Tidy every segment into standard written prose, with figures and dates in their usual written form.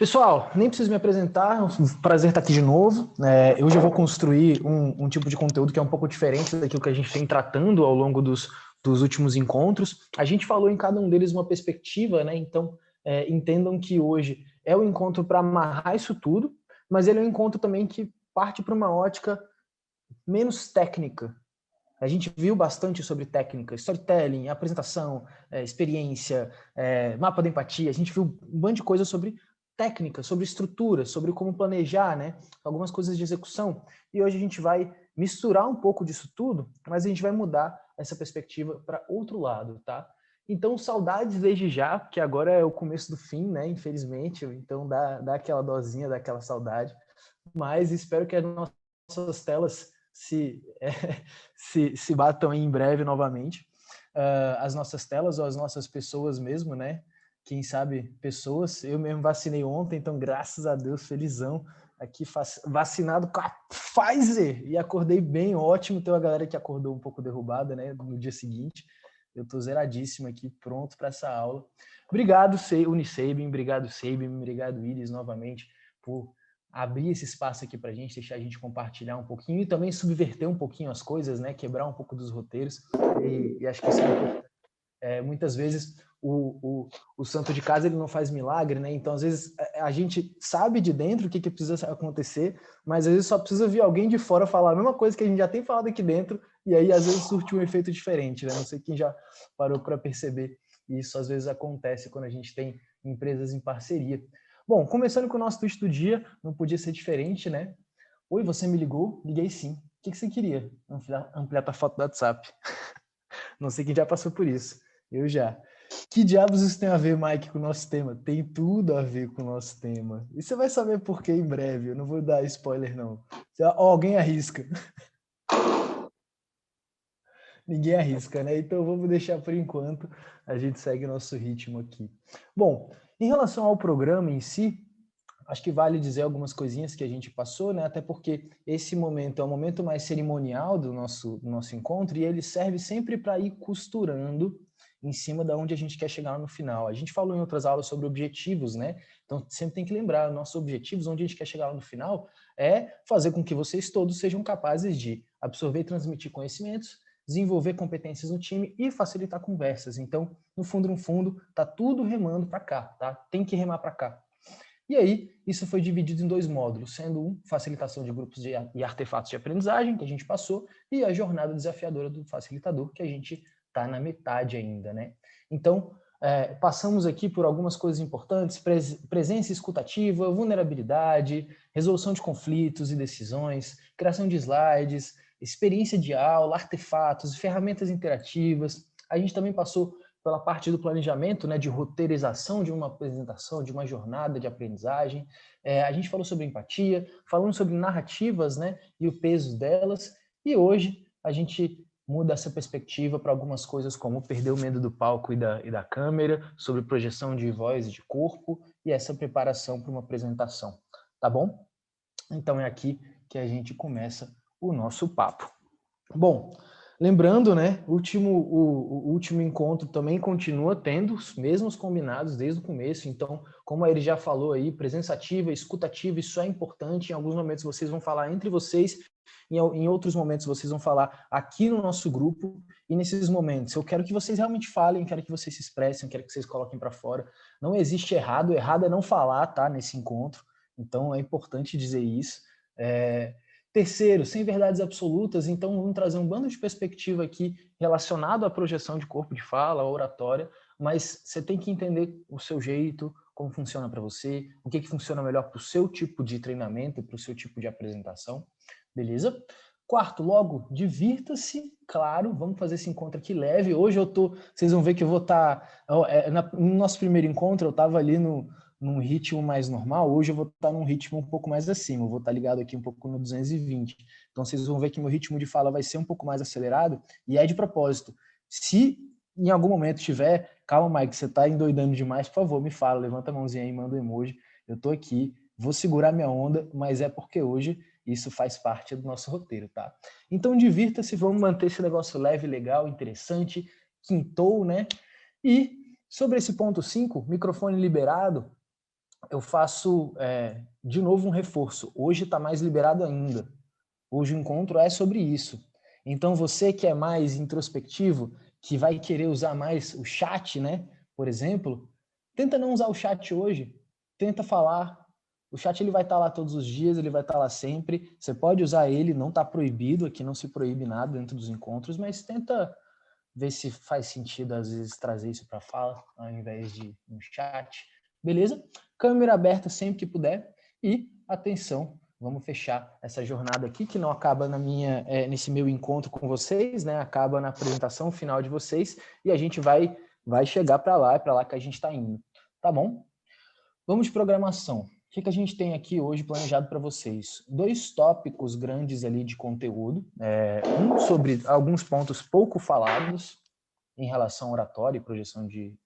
Pessoal, nem preciso me apresentar, é um prazer estar aqui de novo. Hoje eu vou construir um tipo de conteúdo que é um pouco diferente daquilo que a gente vem tratando ao longo dos últimos encontros. A gente falou em cada um deles uma perspectiva, né? Então, entendam que hoje é o encontro para amarrar isso tudo, mas ele é um encontro também que parte para uma ótica menos técnica. A gente viu bastante sobre técnica, storytelling, apresentação, experiência, mapa da empatia. A gente viu um monte de coisa sobre técnica, sobre estrutura, sobre como planejar, né? Algumas coisas de execução. E hoje a gente vai misturar um pouco disso tudo, mas a gente vai mudar essa perspectiva para outro lado, tá? Então, saudades desde já, porque agora é o começo do fim, né? Infelizmente, então dá aquela dosinha, dá aquela saudade. Mas espero que as nossas telas se batam em breve novamente. As nossas telas ou as nossas pessoas mesmo, né? Quem sabe pessoas. Eu mesmo vacinei ontem, então graças a Deus, felizão. Aqui vacinado com a Pfizer e acordei bem, ótimo. Tem uma galera que acordou um pouco derrubada, né? No dia seguinte. Eu tô zeradíssimo aqui, pronto para essa aula. Obrigado, Unisabin, obrigado, Sabin, obrigado, Iris, novamente, por abrir esse espaço aqui para a gente, deixar a gente compartilhar um pouquinho e também subverter um pouquinho as coisas, né? Quebrar um pouco dos roteiros. E acho que isso é importante. Muitas vezes o santo de casa ele não faz milagre, né? Então, às vezes, a gente sabe de dentro o que precisa acontecer, mas às vezes só precisa vir alguém de fora falar a mesma coisa que a gente já tem falado aqui dentro, e aí às vezes surte um efeito diferente, né? Não sei quem já parou para perceber. Isso às vezes acontece quando a gente tem empresas em parceria. Bom, começando com o nosso tweet do dia, não podia ser diferente, né? Oi, você me ligou? Liguei sim. O que você queria? Ampliar tua foto do WhatsApp. Não sei quem já passou por isso. Eu já. Que diabos isso tem a ver, Mike, com o nosso tema? Tem tudo a ver com o nosso tema. E você vai saber por quê em breve. Eu não vou dar spoiler, não. Alguém arrisca. Ninguém arrisca, né? Então vamos deixar por enquanto. A gente segue nosso ritmo aqui. Bom, em relação ao programa em si, acho que vale dizer algumas coisinhas que a gente passou, né? Até porque esse momento é o momento mais cerimonial do nosso encontro e ele serve sempre para ir costurando em cima da onde a gente quer chegar no final. A gente falou em outras aulas sobre objetivos, né? Então sempre tem que lembrar, nossos objetivos, onde a gente quer chegar lá no final, é fazer com que vocês todos sejam capazes de absorver e transmitir conhecimentos, desenvolver competências no time e facilitar conversas. Então, no fundo, tá tudo remando para cá, tá? Tem que remar para cá. E aí, isso foi dividido em dois módulos, sendo um, facilitação de grupos e artefatos de aprendizagem, que a gente passou, e a jornada desafiadora do facilitador, que a gente está na metade ainda, né? Então, passamos aqui por algumas coisas importantes, presença escutativa, vulnerabilidade, resolução de conflitos e decisões, criação de slides, experiência de aula, artefatos, ferramentas interativas. A gente também passou pela parte do planejamento, né, de roteirização de uma apresentação, de uma jornada de aprendizagem. A gente falou sobre empatia, falamos sobre narrativas, né, e o peso delas. E hoje a gente muda essa perspectiva para algumas coisas como perder o medo do palco e da câmera, sobre projeção de voz e de corpo e essa preparação para uma apresentação. Tá bom? Então é aqui que a gente começa o nosso papo. Bom, lembrando, né, o último encontro também continua tendo os mesmos combinados desde o começo, então, como ele já falou aí, presença ativa, escuta ativa, isso é importante, em alguns momentos vocês vão falar entre vocês, em outros momentos vocês vão falar aqui no nosso grupo, e nesses momentos eu quero que vocês realmente falem, quero que vocês se expressem, quero que vocês coloquem para fora, não existe errado, o errado é não falar, tá, nesse encontro, então é importante dizer isso. Terceiro, sem verdades absolutas, então vamos trazer um bando de perspectiva aqui relacionado à projeção de corpo de fala, à oratória, mas você tem que entender o seu jeito, como funciona para você, o que funciona melhor para o seu tipo de treinamento, para o seu tipo de apresentação, beleza? Quarto, logo, divirta-se, claro, vamos fazer esse encontro aqui leve. Hoje vocês vão ver que eu vou estar, no nosso primeiro encontro eu estava ali num ritmo mais normal, hoje eu vou estar num ritmo um pouco mais acima, eu vou estar ligado aqui um pouco no 220. Então vocês vão ver que meu ritmo de fala vai ser um pouco mais acelerado e é de propósito. Se em algum momento tiver, calma, Mike, você está endoidando demais, por favor, me fala, levanta a mãozinha aí, manda um emoji. Eu tô aqui, vou segurar minha onda, mas é porque hoje isso faz parte do nosso roteiro, tá? Então divirta-se, vamos manter esse negócio leve, legal, interessante, quintou, né? E sobre esse ponto 5, microfone liberado, eu faço, de novo, um reforço. Hoje está mais liberado ainda. Hoje o encontro é sobre isso. Então, você que é mais introspectivo, que vai querer usar mais o chat, né? Por exemplo, tenta não usar o chat hoje. Tenta falar. O chat ele vai estar lá todos os dias, ele vai estar lá sempre. Você pode usar ele, não está proibido, aqui não se proíbe nada dentro dos encontros, mas tenta ver se faz sentido, às vezes, trazer isso para a fala, ao invés de um chat. Beleza? Câmera aberta sempre que puder. E, atenção, vamos fechar essa jornada aqui, que não acaba nesse meu encontro com vocês, né? Acaba na apresentação final de vocês, e a gente vai chegar para lá, é para lá que a gente está indo. Tá bom? Vamos de programação. O que a gente tem aqui hoje planejado para vocês? 2 tópicos grandes ali de conteúdo. Um sobre alguns pontos pouco falados em relação ao oratório e projeção de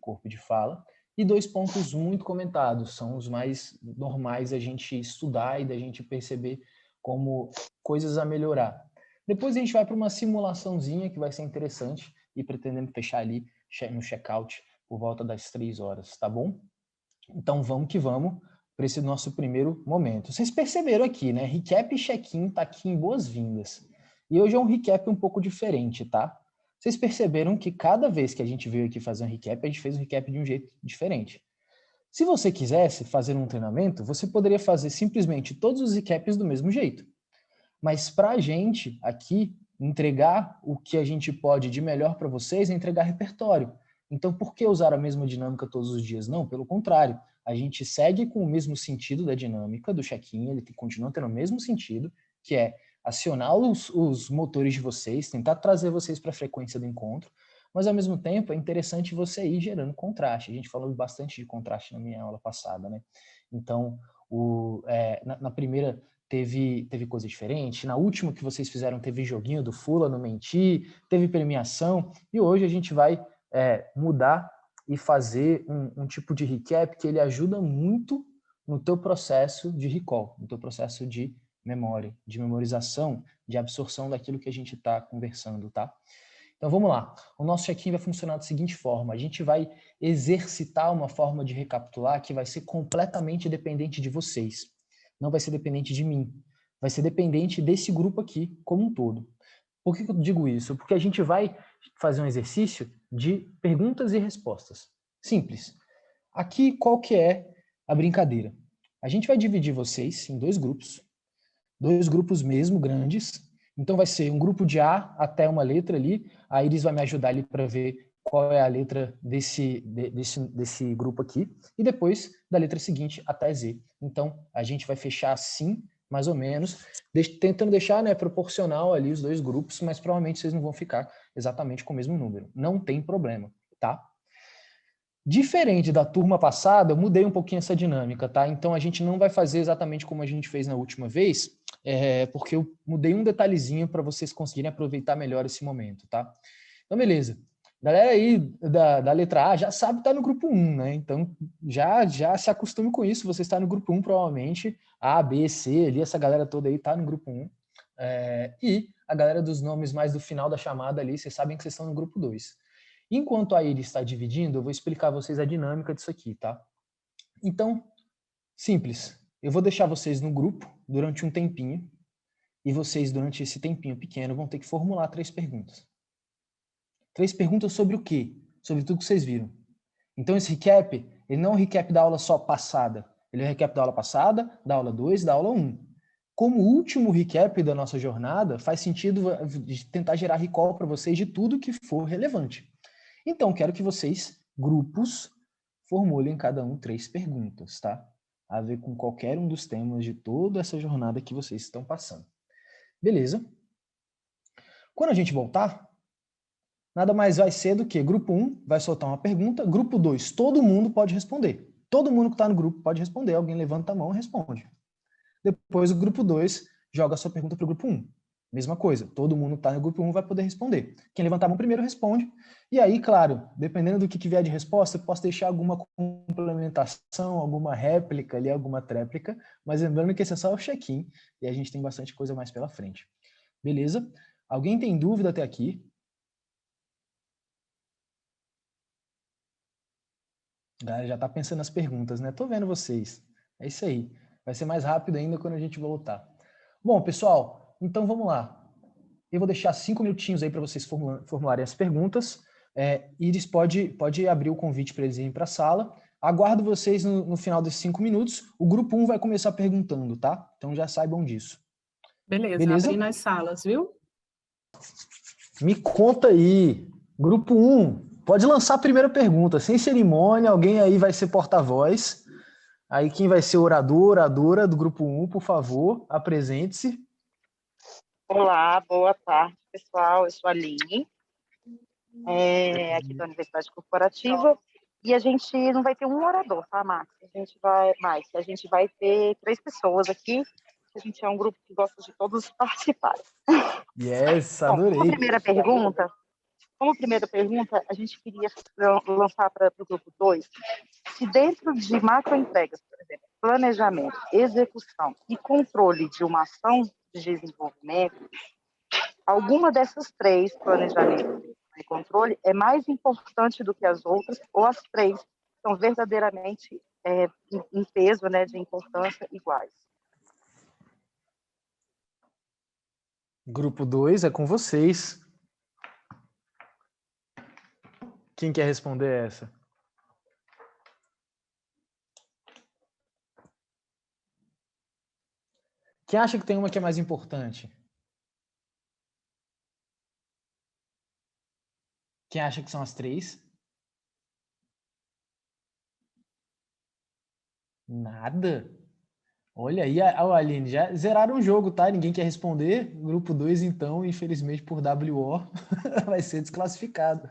corpo de fala. E 2 pontos muito comentados, são os mais normais a gente estudar e da gente perceber como coisas a melhorar. Depois a gente vai para uma simulaçãozinha que vai ser interessante e pretendendo fechar ali no check-out por volta das 3 horas, tá bom? Então vamos que vamos para esse nosso primeiro momento. Vocês perceberam aqui, né? Recap e check-in tá aqui em boas-vindas. E hoje é um recap um pouco diferente, tá? Vocês perceberam que cada vez que a gente veio aqui fazer um recap, a gente fez um recap de um jeito diferente. Se você quisesse fazer um treinamento, você poderia fazer simplesmente todos os recaps do mesmo jeito. Mas para a gente aqui entregar o que a gente pode de melhor para vocês é entregar repertório. Então, por que usar a mesma dinâmica todos os dias? Não, pelo contrário. A gente segue com o mesmo sentido da dinâmica do check-in, ele continua tendo o mesmo sentido, que é acionar os motores de vocês, tentar trazer vocês para a frequência do encontro, mas ao mesmo tempo é interessante você ir gerando contraste. A gente falou bastante de contraste na minha aula passada, né? Então, na primeira teve coisa diferente, na última que vocês fizeram teve joguinho do Fula no Menti, teve premiação, e hoje a gente vai mudar e fazer um tipo de recap que ele ajuda muito no teu processo de recall, no teu processo de memória, de memorização, de absorção daquilo que a gente está conversando, tá? Então vamos lá. O nosso check-in vai funcionar da seguinte forma: a gente vai exercitar uma forma de recapitular que vai ser completamente dependente de vocês. Não vai ser dependente de mim. Vai ser dependente desse grupo aqui como um todo. Por que eu digo isso? Porque a gente vai fazer um exercício de perguntas e respostas. Simples. Aqui, qual que é a brincadeira? A gente vai dividir vocês em 2 grupos mesmo, grandes. Então vai ser um grupo de A até uma letra ali. A Iris vai me ajudar ali para ver qual é a letra desse grupo aqui. E depois da letra seguinte até Z. Então a gente vai fechar assim, mais ou menos, tentando deixar, né, proporcional ali os 2 grupos, mas provavelmente vocês não vão ficar exatamente com o mesmo número. Não tem problema, tá? Diferente da turma passada, eu mudei um pouquinho essa dinâmica, tá? Então a gente não vai fazer exatamente como a gente fez na última vez, porque eu mudei um detalhezinho para vocês conseguirem aproveitar melhor esse momento, tá? Então, beleza. Galera aí da letra A já sabe estar no grupo 1, né? Então já se acostume com isso. Você está no grupo 1, provavelmente. A, B, C, ali, essa galera toda aí está no grupo 1. E a galera dos nomes mais do final da chamada ali, vocês sabem que vocês estão no grupo 2. Enquanto a Iris está dividindo, eu vou explicar a vocês a dinâmica disso aqui, tá? Então, simples. Eu vou deixar vocês no grupo durante um tempinho e vocês, durante esse tempinho pequeno, vão ter que formular 3 perguntas. 3 perguntas sobre o quê? Sobre tudo que vocês viram. Então, esse recap, ele não é um recap da aula só passada. Ele é um recap da aula passada, da aula 2, da aula 1. Como último recap da nossa jornada, faz sentido tentar gerar recall para vocês de tudo que for relevante. Então, quero que vocês, grupos, formulem cada um 3 perguntas, tá? A ver com qualquer um dos temas de toda essa jornada que vocês estão passando. Beleza? Quando a gente voltar, nada mais vai ser do que grupo 1 vai soltar uma pergunta, grupo 2, todo mundo pode responder. Todo mundo que está no grupo pode responder, alguém levanta a mão e responde. Depois o grupo 2 joga a sua pergunta para o grupo 1. Mesma coisa, todo mundo que está no grupo 1 vai poder responder. Quem levantar a mão primeiro responde. E aí, claro, dependendo do que vier de resposta, eu posso deixar alguma complementação, alguma réplica ali, alguma tréplica, mas lembrando que esse é só o check-in e a gente tem bastante coisa mais pela frente. Beleza? Alguém tem dúvida até aqui? A galera já tá pensando nas perguntas, né? Tô vendo vocês. É isso aí. Vai ser mais rápido ainda quando a gente voltar. Bom, pessoal, então vamos lá. Eu vou deixar 5 minutinhos aí para vocês formularem as perguntas. Iris pode abrir o convite para eles irem para a sala. Aguardo vocês no final desses 5 minutos. O grupo 1 vai começar perguntando, tá? Então já saibam disso. Beleza, Beleza? abri nas salas, viu? Me conta aí. Grupo 1, pode lançar a primeira pergunta. Sem cerimônia, alguém aí vai ser porta-voz. Aí quem vai ser orador, oradora do grupo 1, por favor, apresente-se. Olá, boa tarde, pessoal. Eu sou a Aline, aqui da Universidade Corporativa, e a gente não vai ter um orador, tá, Max? A gente vai ter 3 pessoas aqui, a gente é um grupo que gosta de todos participarem. Yes, Bom, adorei. como primeira pergunta, a gente queria lançar para o grupo 2, se dentro de macroentregas, por exemplo, planejamento, execução e controle de uma ação de desenvolvimento, alguma dessas 3, planejamento e controle, é mais importante do que as outras, ou as 3 são verdadeiramente em peso, né, de importância iguais? Grupo 2 é com vocês. Quem quer responder essa? Quem acha que tem uma que é mais importante? Quem acha que são as 3? Nada? Olha aí, Aline, já zeraram o jogo, tá? Ninguém quer responder. Grupo 2, então, infelizmente, por WO, vai ser desclassificado.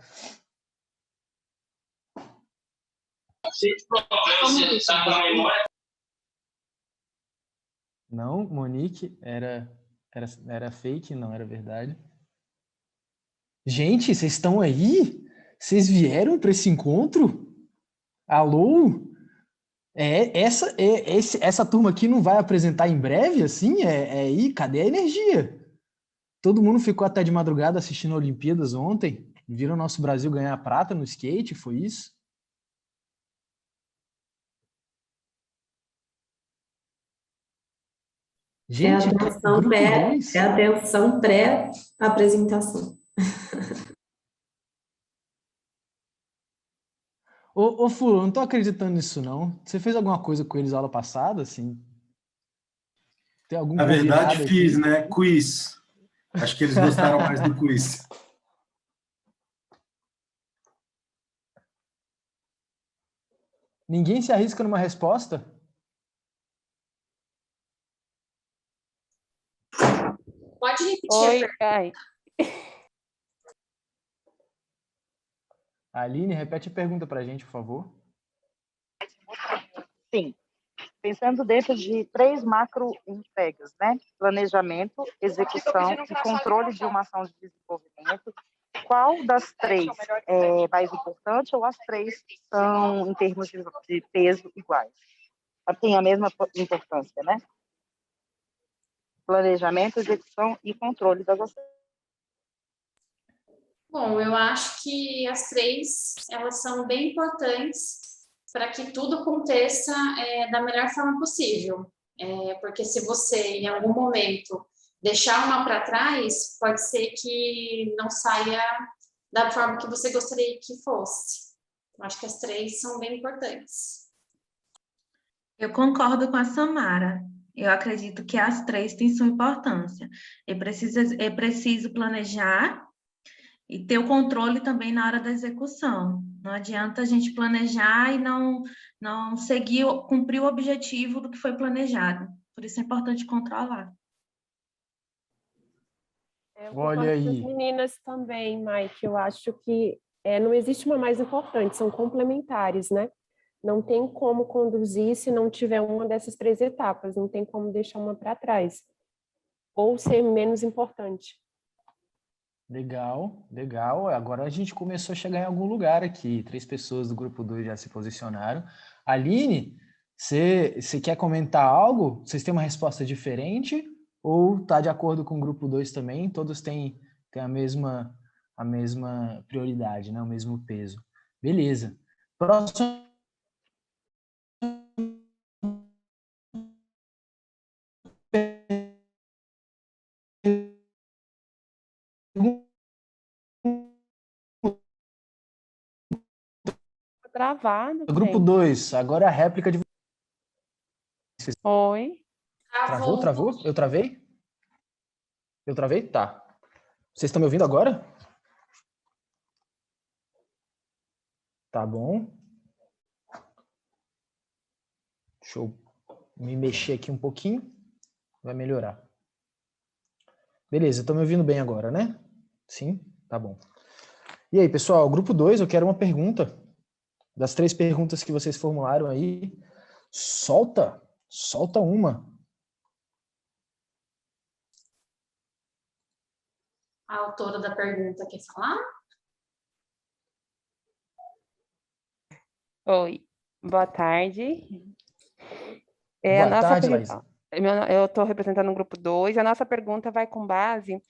Não, Monique, era fake, não era verdade. Gente, vocês estão aí? Vocês vieram para esse encontro? Alô? Essa turma aqui não vai apresentar em breve, assim? Cadê a energia? Todo mundo ficou até de madrugada assistindo a Olimpíadas ontem. Viram o nosso Brasil ganhar prata no skate, foi isso? Gente, grupo 2? É a atenção pré-apresentação. Ô, Fulano, não tô acreditando nisso, não. Você fez alguma coisa com eles aula passada, assim? Tem algum Na verdade, convidado fiz, aqui? né? Quiz. Acho que eles gostaram mais do quiz. Ninguém se arrisca numa resposta? Pode repetir. Oi, Kai. Aline, repete a pergunta pra gente, por favor. Sim. Pensando dentro de 3 macroentregas, né? Planejamento, execução e controle de uma ação de desenvolvimento, qual das 3 é mais importante ou as 3 são, em termos de peso, iguais? Tem a mesma importância, né? Planejamento, execução e controle das ações. Bom, eu acho que as 3, elas são bem importantes para que tudo aconteça da melhor forma possível. Porque se você, em algum momento, deixar uma para trás, pode ser que não saia da forma que você gostaria que fosse. Eu acho que as 3 são bem importantes. Eu concordo com a Samara. Eu acredito que as 3 têm sua importância. É preciso planejar e ter o controle também na hora da execução. Não adianta a gente planejar e não cumprir o objetivo do que foi planejado. Por isso é importante controlar. Olha aí. As meninas também, Mike, eu acho que não existe uma mais importante, são complementares, né? Não tem como conduzir se não tiver uma dessas 3 etapas, não tem como deixar uma para trás, ou ser menos importante. Legal, legal. Agora a gente começou a chegar em algum lugar aqui. 3 pessoas do grupo 2 já se posicionaram. Aline, você quer comentar algo? Vocês têm uma resposta diferente? Ou tá de acordo com o grupo 2 também? Todos têm a mesma prioridade, né? O mesmo peso. Beleza. Próxima travado, Grupo gente. 2, agora é a réplica de... Oi. Travou? Travou? Eu travei? Eu travei? Tá. Vocês estão me ouvindo agora? Tá bom. Deixa eu me mexer aqui um pouquinho. Vai melhorar. Beleza, estão me ouvindo bem agora, né? Sim? Tá bom. E aí, pessoal, grupo 2, eu quero uma pergunta. Das 3 perguntas que vocês formularam aí, solta uma. A autora da pergunta quer falar? Oi. Boa tarde. Boa tarde, Laísa. Eu estou representando o grupo 2. A nossa pergunta vai com base...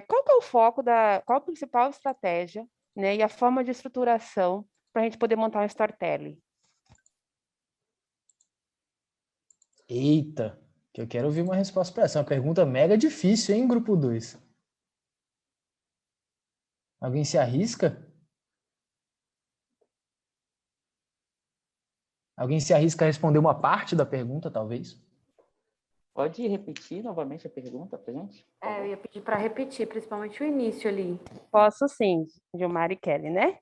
qual que é o foco qual a principal estratégia, né, e a forma de estruturação para a gente poder montar um storytelling? Eita, que eu quero ouvir uma resposta para essa. É uma pergunta mega difícil, hein, grupo 2? Alguém se arrisca? Alguém se arrisca a responder uma parte da pergunta, talvez? Pode repetir novamente a pergunta para gente? Eu ia pedir para repetir, principalmente o início ali. Posso sim, Gilmar e Kelly, né?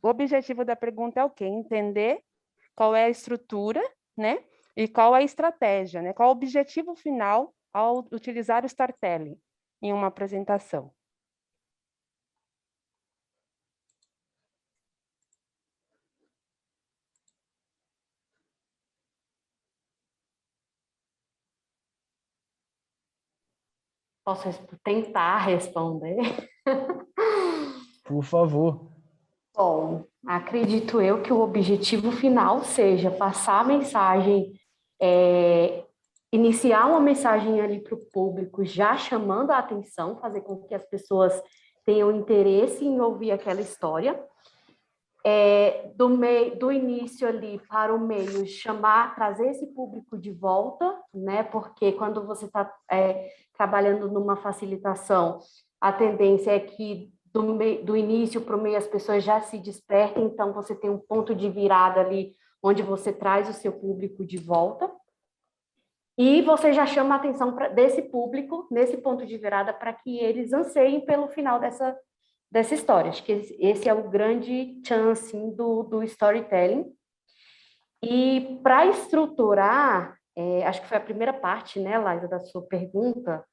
O objetivo da pergunta é o quê? Entender qual é a estrutura, né? E qual é a estratégia, né? Qual é o objetivo final ao utilizar o storytelling em uma apresentação. Posso tentar responder? Por favor. Bom, acredito eu que o objetivo final seja passar a mensagem, iniciar uma mensagem ali para o público, já chamando a atenção, fazer com que as pessoas tenham interesse em ouvir aquela história. Do início ali para o meio, trazer esse público de volta, né? Porque quando você está trabalhando numa facilitação, a tendência é que do início para o meio as pessoas já se despertem, então você tem um ponto de virada ali, onde você traz o seu público de volta, e você já chama a atenção desse público, nesse ponto de virada, para que eles anseiem pelo final dessa história. Acho que esse é o grande chance do storytelling. E para estruturar, acho que foi a primeira parte, né, Laísa, da sua pergunta,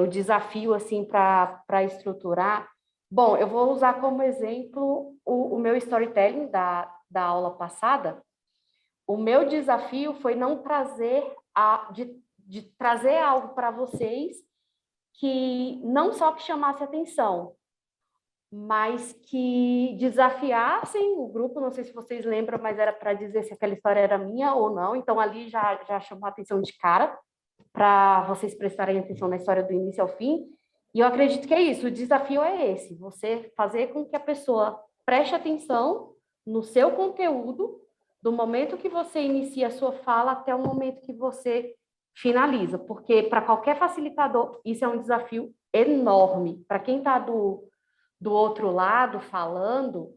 o desafio assim para estruturar. Bom, eu vou usar como exemplo o meu storytelling da aula passada. O meu desafio foi não trazer de trazer algo para vocês que não só que chamasse atenção, mas que desafiassem o grupo. Não sei se vocês lembram, mas era para dizer se aquela história era minha ou não. Então, ali já chamou a atenção de cara, para vocês prestarem atenção na história do início ao fim. E eu acredito que é isso, o desafio é esse, você fazer com que a pessoa preste atenção no seu conteúdo, do momento que você inicia a sua fala até o momento que você finaliza, porque para qualquer facilitador, isso é um desafio enorme. Para quem está do outro lado falando,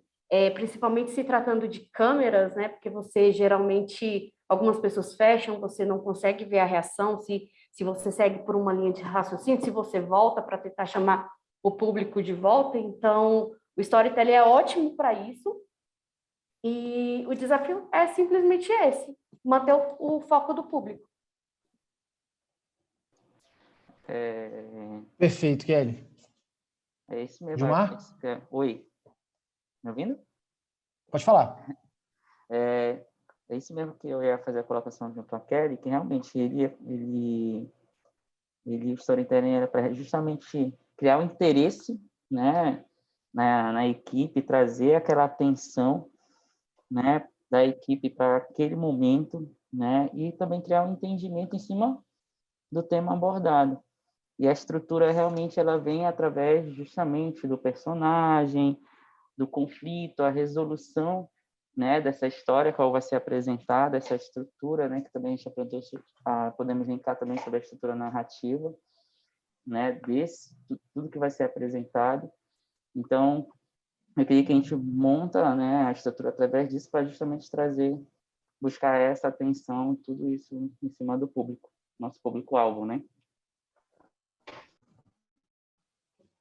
principalmente se tratando de câmeras, né? Porque você geralmente, algumas pessoas fecham, você não consegue ver a reação, se você segue por uma linha de raciocínio, se você volta para tentar chamar o público de volta. Então, o storytelling é ótimo para isso. E o desafio é simplesmente esse, manter o foco do público. Perfeito, Kelly. É isso mesmo. Gilmar? Oi. Me ouvindo? Pode falar. É isso mesmo que eu ia fazer a colocação junto a Kelly, que realmente o storytelling era para justamente criar um interesse, né, na equipe, trazer aquela atenção, né, da equipe para aquele momento, né, e também criar um entendimento em cima do tema abordado. E a estrutura realmente ela vem através justamente do personagem, do conflito, a resolução, né, dessa história, qual vai ser apresentada, essa estrutura, né, que também a gente aprendeu, podemos linkar também sobre a estrutura narrativa, né, tudo que vai ser apresentado. Então, eu queria que a gente monta, né, a estrutura através disso para justamente buscar essa atenção, tudo isso em cima do público, nosso público-alvo, né?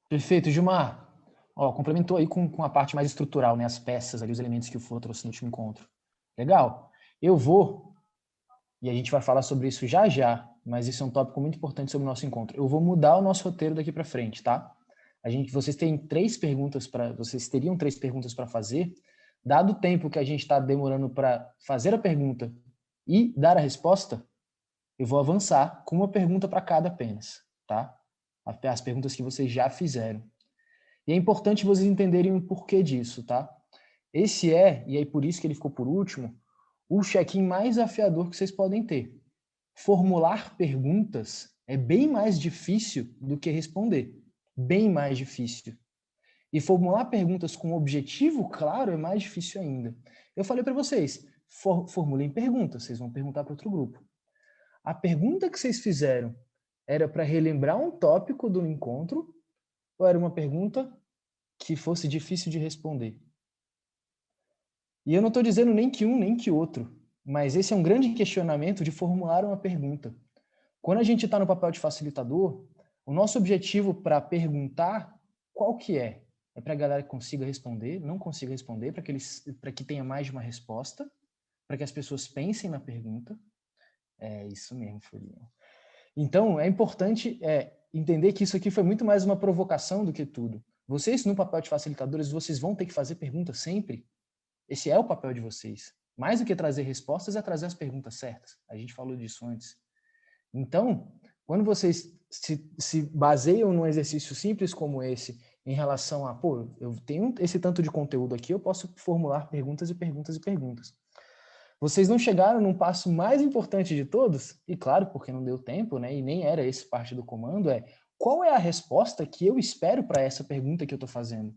Perfeito, Gilmar. Ó, complementou aí com a parte mais estrutural, né? As peças ali, os elementos que o Flo trouxe no último encontro. Legal. Eu vou, e a gente vai falar sobre isso já já, mas isso é um tópico muito importante sobre o nosso encontro. Eu vou mudar o nosso roteiro daqui para frente, tá? Vocês teriam 3 perguntas para fazer. Dado o tempo que a gente está demorando para fazer a pergunta e dar a resposta, eu vou avançar com uma pergunta para cada apenas, tá? As perguntas que vocês já fizeram. E é importante vocês entenderem o porquê disso, tá? Esse e aí por isso que ele ficou por último, o check-in mais desafiador que vocês podem ter. Formular perguntas é bem mais difícil do que responder. Bem mais difícil. E formular perguntas com objetivo claro é mais difícil ainda. Eu falei para vocês, formulem perguntas, vocês vão perguntar para outro grupo. A pergunta que vocês fizeram era para relembrar um tópico do encontro ou era uma pergunta que fosse difícil de responder? E eu não estou dizendo nem que um, nem que outro, mas esse é um grande questionamento de formular uma pergunta. Quando a gente está no papel de facilitador, o nosso objetivo para perguntar, qual que é? É para a galera que consiga responder, não consiga responder, para que tenha mais de uma resposta, para que as pessoas pensem na pergunta. É isso mesmo, Folhinha. Então, é importante entender que isso aqui foi muito mais uma provocação do que tudo. Vocês, no papel de facilitadores, vocês vão ter que fazer perguntas sempre. Esse é o papel de vocês. Mais do que trazer respostas, é trazer as perguntas certas. A gente falou disso antes. Então, quando vocês se baseiam num exercício simples como esse, em relação a, eu tenho esse tanto de conteúdo aqui, eu posso formular perguntas e perguntas e perguntas. Vocês não chegaram num passo mais importante de todos, e claro, porque não deu tempo, né, e nem era esse parte do comando, qual é a resposta que eu espero para essa pergunta que eu estou fazendo?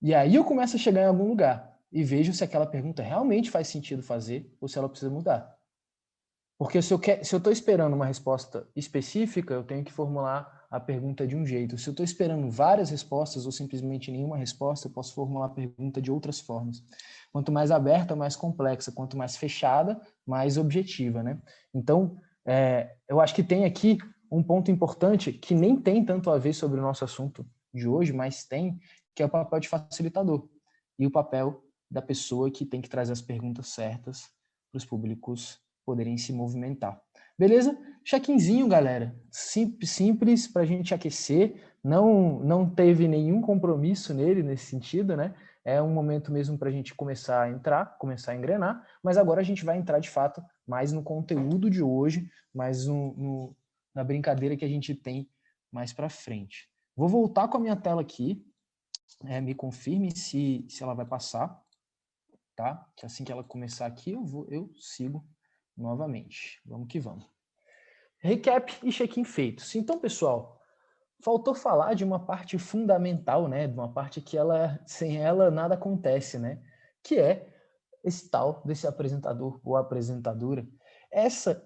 E aí eu começo a chegar em algum lugar e vejo se aquela pergunta realmente faz sentido fazer ou se ela precisa mudar. Porque se eu estou esperando uma resposta específica, eu tenho que formular a pergunta de um jeito. Se eu estou esperando várias respostas ou simplesmente nenhuma resposta, eu posso formular a pergunta de outras formas. Quanto mais aberta, mais complexa. Quanto mais fechada, mais objetiva, né? Então, eu acho que tem aqui um ponto importante que nem tem tanto a ver sobre o nosso assunto de hoje, mas tem, que é o papel de facilitador e o papel da pessoa que tem que trazer as perguntas certas para os públicos poderem se movimentar. Beleza? Check-inzinho, galera. Simples para a gente aquecer. Não teve nenhum compromisso nesse sentido, né? É um momento mesmo para a gente começar a entrar, começar a engrenar, mas agora a gente vai entrar de fato mais no conteúdo de hoje, mais na brincadeira que a gente tem mais para frente. Vou voltar com a minha tela aqui. Me confirme se ela vai passar, tá? Que assim que ela começar aqui, eu sigo novamente. Vamos que vamos. Recap e check-in feitos. Então, pessoal, faltou falar de uma parte fundamental, né? De uma parte que sem ela nada acontece, né? Que é esse tal desse apresentador ou apresentadora. Essa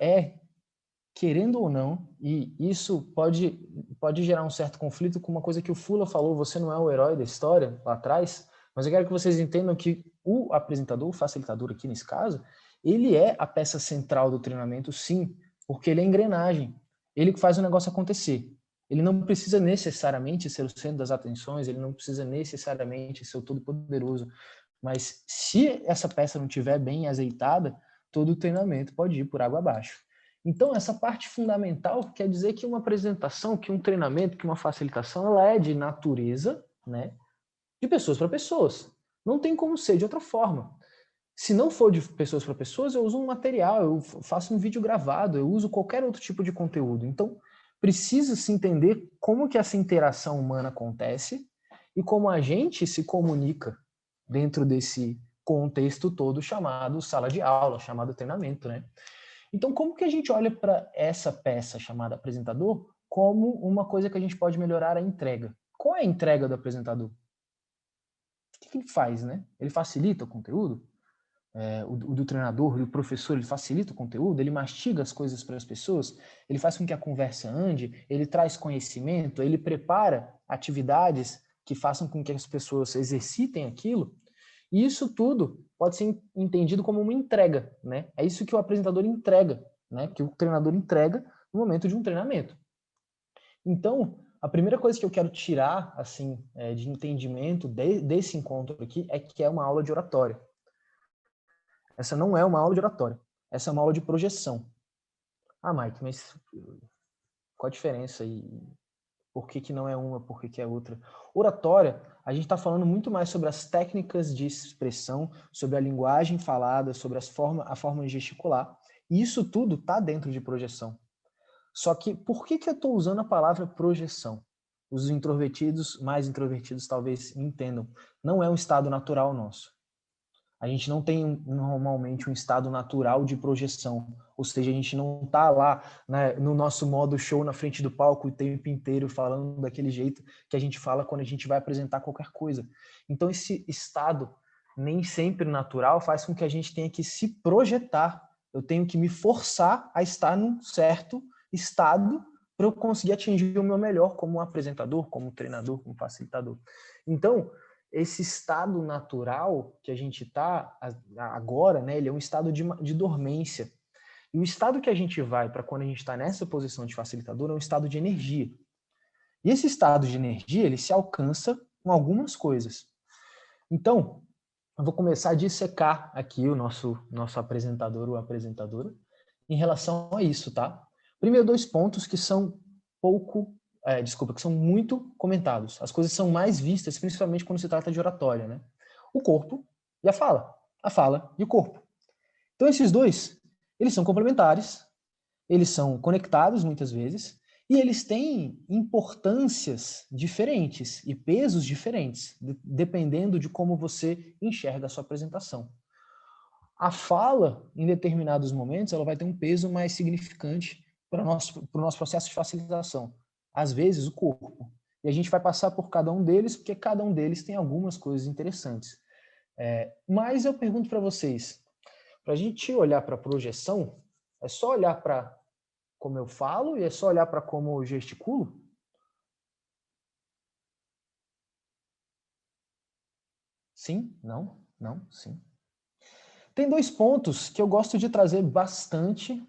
querendo ou não, e isso pode gerar um certo conflito com uma coisa que o Fula falou, você não é o herói da história, lá atrás, mas eu quero que vocês entendam que o apresentador, o facilitador aqui nesse caso, ele é a peça central do treinamento, sim, porque ele é a engrenagem, ele que faz o negócio acontecer. Ele não precisa necessariamente ser o centro das atenções, ele não precisa necessariamente ser o todo-poderoso, mas se essa peça não estiver bem azeitada, todo o treinamento pode ir por água abaixo. Então, essa parte fundamental quer dizer que uma apresentação, que um treinamento, que uma facilitação, ela é de natureza, né, de pessoas para pessoas. Não tem como ser de outra forma. Se não for de pessoas para pessoas, eu uso um material, eu faço um vídeo gravado, eu uso qualquer outro tipo de conteúdo. Então, precisa se entender como que essa interação humana acontece e como a gente se comunica dentro desse contexto todo chamado sala de aula, chamado treinamento, né? Então, como que a gente olha para essa peça chamada apresentador como uma coisa que a gente pode melhorar a entrega? Qual é a entrega do apresentador? O que ele faz, né? Ele facilita o conteúdo? O do treinador, do professor, ele facilita o conteúdo? Ele mastiga as coisas para as pessoas? Ele faz com que a conversa ande? Ele traz conhecimento? Ele prepara atividades que façam com que as pessoas exercitem aquilo, e isso tudo pode ser entendido como uma entrega, né? É isso que o apresentador entrega, né? Que o treinador entrega no momento de um treinamento. Então, a primeira coisa que eu quero tirar, assim, de entendimento desse encontro aqui é que é uma aula de oratória. Essa não é uma aula de oratória. Essa é uma aula de projeção. Ah, Mike, mas qual a diferença aí? Por que não é uma, por que é outra? Oratória, a gente está falando muito mais sobre as técnicas de expressão, sobre a linguagem falada, sobre a forma de gesticular. E isso tudo está dentro de projeção. Só que, por que eu estou usando a palavra projeção? Os introvertidos, mais introvertidos, talvez entendam. Não é um estado natural nosso. A gente não tem normalmente um estado natural de projeção, ou seja, a gente não está lá, né, no nosso modo show na frente do palco o tempo inteiro falando daquele jeito que a gente fala quando a gente vai apresentar qualquer coisa. Então esse estado nem sempre natural faz com que a gente tenha que se projetar. Eu tenho que me forçar a estar num certo estado para eu conseguir atingir o meu melhor como apresentador, como treinador, como facilitador. Então, esse estado natural que a gente está agora, né, ele é um estado de dormência. E o estado que a gente vai para quando a gente está nessa posição de facilitador é um estado de energia. E esse estado de energia, ele se alcança com algumas coisas. Então, eu vou começar a dissecar aqui o nosso apresentador ou apresentadora em relação a isso, tá? Primeiro, 2 pontos que são que são muito comentados. As coisas são mais vistas, principalmente quando se trata de oratória, né? O corpo e a fala e o corpo. Então, esses dois, eles são complementares, eles são conectados muitas vezes, e eles têm importâncias diferentes e pesos diferentes, dependendo de como você enxerga a sua apresentação. A fala, em determinados momentos, ela vai ter um peso mais significante para o nosso processo de facilitação. Às vezes, o corpo. E a gente vai passar por cada um deles, porque cada um deles tem algumas coisas interessantes. Mas eu pergunto para vocês, para a gente olhar para a projeção, é só olhar para como eu falo e é só olhar para como eu gesticulo? Sim? Não? Não? Sim. Tem 2 pontos que eu gosto de trazer bastante,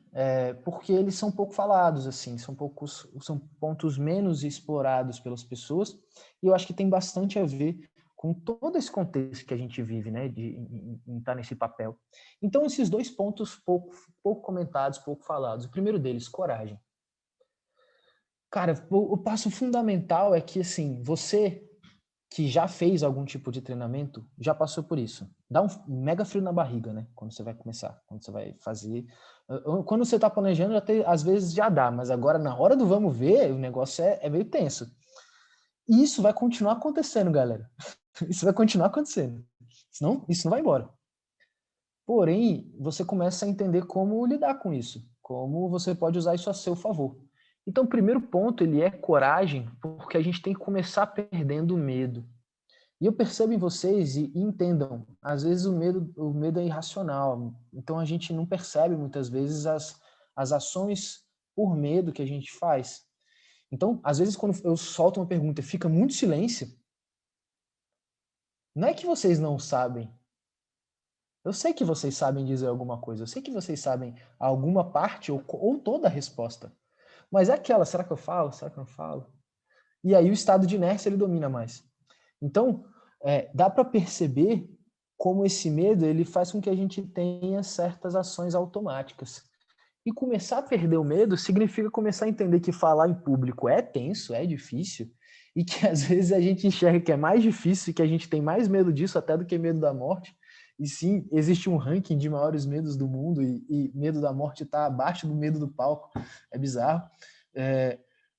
porque eles são pouco falados, assim, são pontos menos explorados pelas pessoas, e eu acho que tem bastante a ver com todo esse contexto que a gente vive, né, de estar nesse papel. Então, esses 2 pontos pouco comentados, pouco falados. O primeiro deles, coragem. Cara, o passo fundamental é que, assim, você que já fez algum tipo de treinamento, já passou por isso. Dá um mega frio na barriga, né? Quando você vai começar, quando você vai fazer. Quando você está planejando, às vezes já dá, mas agora na hora do vamos ver, o negócio é meio tenso. E isso vai continuar acontecendo, galera. Isso vai continuar acontecendo. Senão, isso não vai embora. Porém, você começa a entender como lidar com isso, como você pode usar isso a seu favor. Então, o primeiro ponto, ele é coragem, porque a gente tem que começar perdendo o medo. E eu percebo em vocês, e entendam, às vezes o medo é irracional. Então, a gente não percebe, muitas vezes, as ações por medo que a gente faz. Então, às vezes, quando eu solto uma pergunta e fica muito silêncio, não é que vocês não sabem. Eu sei que vocês sabem dizer alguma coisa. Eu sei que vocês sabem alguma parte ou toda a resposta. Mas é aquela, será que eu falo? Será que eu não falo? E aí o estado de inércia, ele domina mais. Então, dá para perceber como esse medo, ele faz com que a gente tenha certas ações automáticas. E começar a perder o medo significa começar a entender que falar em público é tenso, é difícil, e que às vezes a gente enxerga que é mais difícil, que a gente tem mais medo disso até do que medo da morte. E sim, existe um ranking de maiores medos do mundo e medo da morte está abaixo do medo do palco. É bizarro.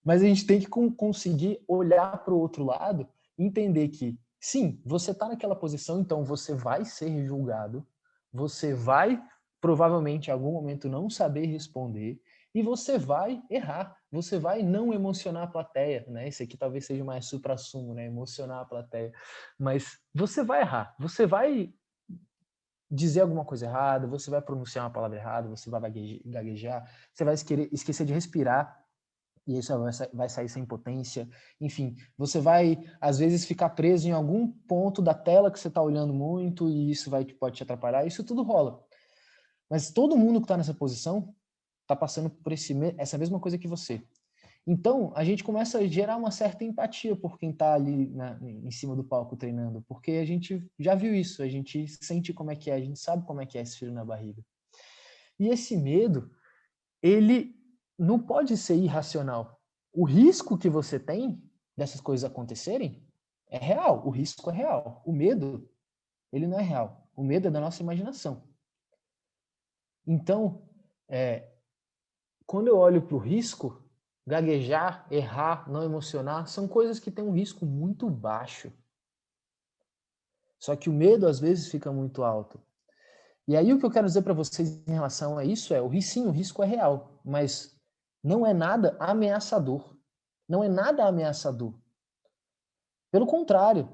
Mas a gente tem que conseguir olhar para o outro lado e entender que, sim, você está naquela posição, então você vai ser julgado, você vai provavelmente em algum momento não saber responder e você vai errar, você vai não emocionar a plateia, né? Esse aqui talvez seja mais suprassumo, né? Emocionar a plateia. Mas você vai errar, você vai dizer alguma coisa errada, você vai pronunciar uma palavra errada, você vai gaguejar, você vai esquecer de respirar. E aí você vai sair sem potência. Enfim, você vai, às vezes, ficar preso em algum ponto da tela que você está olhando muito e isso pode te atrapalhar. Isso tudo rola. Mas todo mundo que está nessa posição está passando por essa mesma coisa que você. Então, a gente começa a gerar uma certa empatia por quem está ali em cima do palco treinando, porque a gente já viu isso, a gente sente como é que é, a gente sabe como é que é esse frio na barriga. E esse medo, ele não pode ser irracional. O risco que você tem dessas coisas acontecerem é real, o risco é real. O medo, ele não é real. O medo é da nossa imaginação. Então, quando eu olho para o risco, gaguejar, errar, não emocionar, são coisas que têm um risco muito baixo. Só que o medo, às vezes, fica muito alto. E aí o que eu quero dizer para vocês em relação a isso sim, o risco é real, mas não é nada ameaçador. Não é nada ameaçador. Pelo contrário,